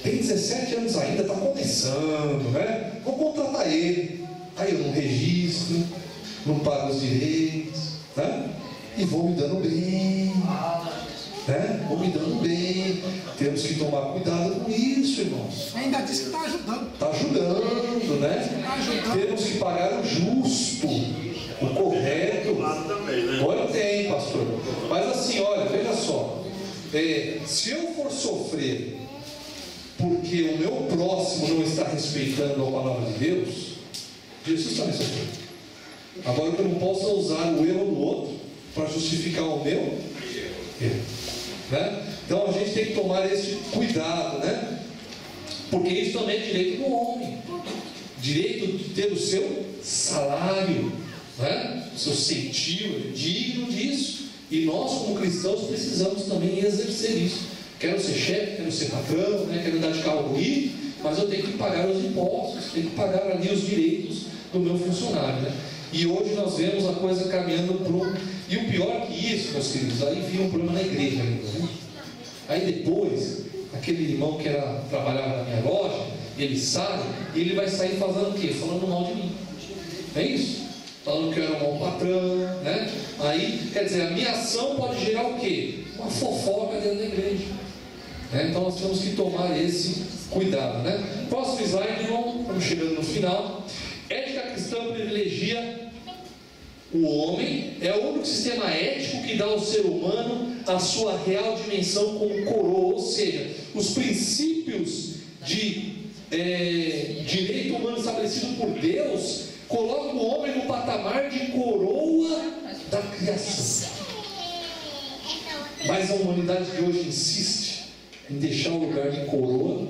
tem 17 anos ainda, está começando, né? Vou contratar ele. Aí eu não registro, não pago os direitos, né? E vou me dando bem, né? Vou me dando bem. Temos que tomar cuidado com isso, irmãos. Ainda disse que está ajudando. Está ajudando, né? Tá ajudando. Temos que pagar o justo, o correto. Olha, tem, pastor. Mas assim, olha, veja só. Se eu for sofrer porque o meu próximo não está respeitando a palavra de Deus, Jesus está me sofrendo. Agora, que eu não posso usar o erro do outro para justificar o meu erro, né? Então a gente tem que tomar esse cuidado, né? Porque isso também é direito do homem, direito de ter o seu salário, né? O seu sentido, digno disso. E nós, como cristãos, precisamos também exercer isso. Quero ser chefe, quero ser patrão, né? Quero andar de carro bonito, mas eu tenho que pagar os impostos, tenho que pagar ali os direitos do meu funcionário, né? E hoje nós vemos a coisa caminhando para um... E o pior que isso, meus queridos, aí vira um problema na igreja ainda, né? Aí depois, aquele irmão que trabalhava na minha loja, ele sai e ele vai sair fazendo o quê? Falando mal de mim. É isso? Falando que eu era um mau patrão, né? Aí, quer dizer, a minha ação pode gerar o quê? Uma fofoca dentro da igreja. Né? Então nós temos que tomar esse cuidado, né? Próximo slide, irmão, estamos chegando no final. Ética cristã privilegia o homem, é o único sistema ético que dá ao ser humano a sua real dimensão como coroa, ou seja, os princípios de direito humano estabelecido por Deus colocam o homem no patamar de coroa da criação. Mas a humanidade de hoje insiste em deixar o lugar de coroa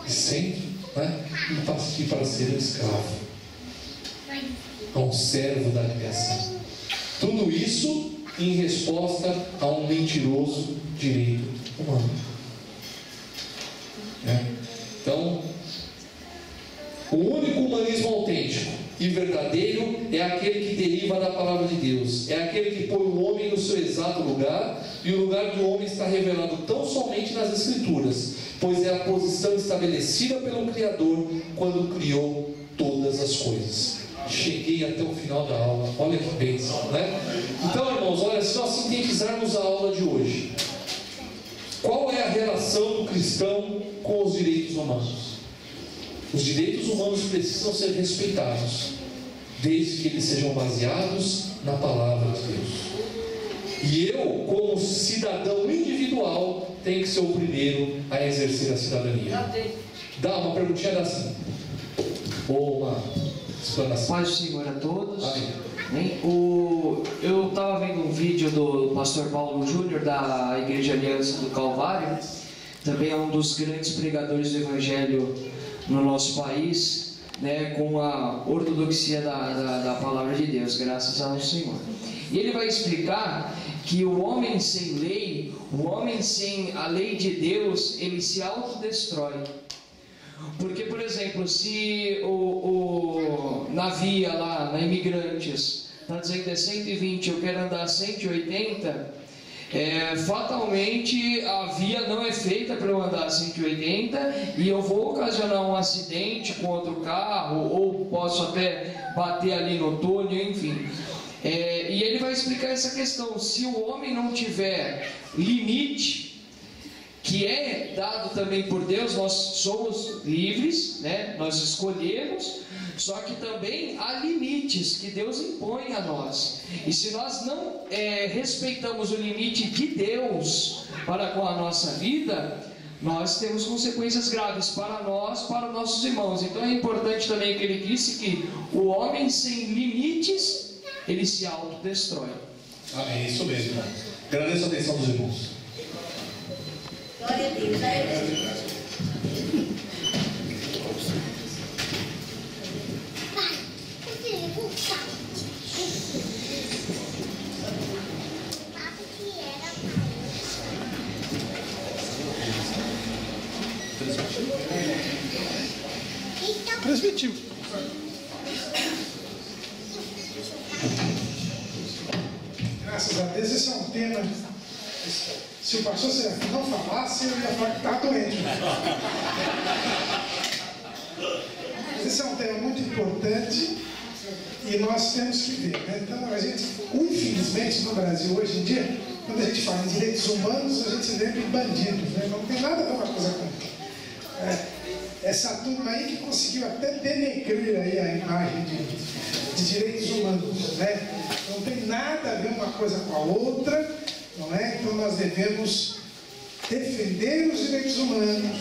de centro, né? E partir para ser um escravo, a um servo da criação. Tudo isso em resposta a um mentiroso direito humano. Então, o único humanismo autêntico e verdadeiro é aquele que deriva da palavra de Deus. É aquele que põe o homem no seu exato lugar, e o lugar do homem está revelado tão somente nas Escrituras, pois é a posição estabelecida pelo Criador quando criou todas as coisas. Cheguei até o final da aula, olha que bênção, né? Então, irmãos, olha, se nós sintetizarmos a aula de hoje, qual é a relação do cristão com os direitos humanos? Os direitos humanos precisam ser respeitados, desde que eles sejam baseados na palavra de Deus. E eu, como cidadão individual, tenho que ser o primeiro a exercer a cidadania. Dá uma perguntinha assim, ou uma explanação. Paz do Senhor a todos. Amém. Eu estava vendo um vídeo do pastor Paulo Júnior, da Igreja Aliança do Calvário, também é um dos grandes pregadores do Evangelho no nosso país, né, com a ortodoxia da palavra de Deus, graças ao Senhor. E ele vai explicar que o homem sem lei, o homem sem a lei de Deus, ele se autodestrói. Porque, por exemplo, se na via lá, na Imigrantes, está dizendo que é 120, eu quero andar 180, fatalmente a via não é feita para eu andar 180 e eu vou ocasionar um acidente com outro carro, ou posso até bater ali no túnel, enfim. E ele vai explicar essa questão: se o homem não tiver limite, que é dado também por Deus, nós somos livres, né? Nós escolhemos, só que também há limites que Deus impõe a nós. E se nós não respeitamos o limite de Deus para com a nossa vida, nós temos consequências graves para nós, para os nossos irmãos. Então é importante também que ele disse que o homem sem limites, ele se autodestrói. Amém, isso mesmo. Agradeço a atenção dos irmãos. Glória a Deus. Transmitiu. Graças a Deus, esse é um tema. Se o pastor Serafim não falasse, eu ia falar que está doente. Mas esse é um tema muito importante e nós temos que ver, né? Então, a gente, infelizmente, no Brasil, hoje em dia, quando a gente fala em direitos humanos, a gente se lembra de bandidos, né? Não tem nada a ver uma coisa com essa turma aí que conseguiu até denegrir aí a imagem de direitos humanos, né? Não tem nada a ver uma coisa com a outra, não é? Então nós devemos defender os direitos humanos,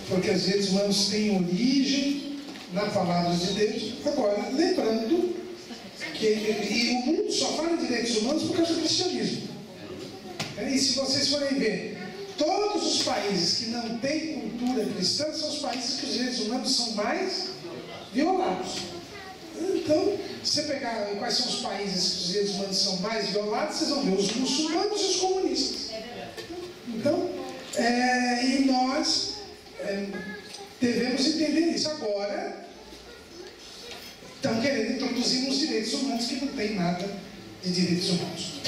porque os direitos humanos têm origem na palavra de Deus. Agora, lembrando E o mundo só fala em direitos humanos por causa do cristianismo. E se vocês forem ver, todos os países que não têm cultura cristã são os países que os direitos humanos são mais violados. Então, se você pegar quais são os países que os direitos humanos são mais violados, vocês vão ver os muçulmanos e os comunistas. Então, e nós devemos entender isso. Agora, estão querendo introduzir uns direitos humanos que não tem nada de direitos humanos.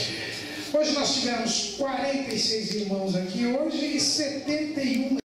Hoje nós tivemos 46 irmãos aqui hoje e 71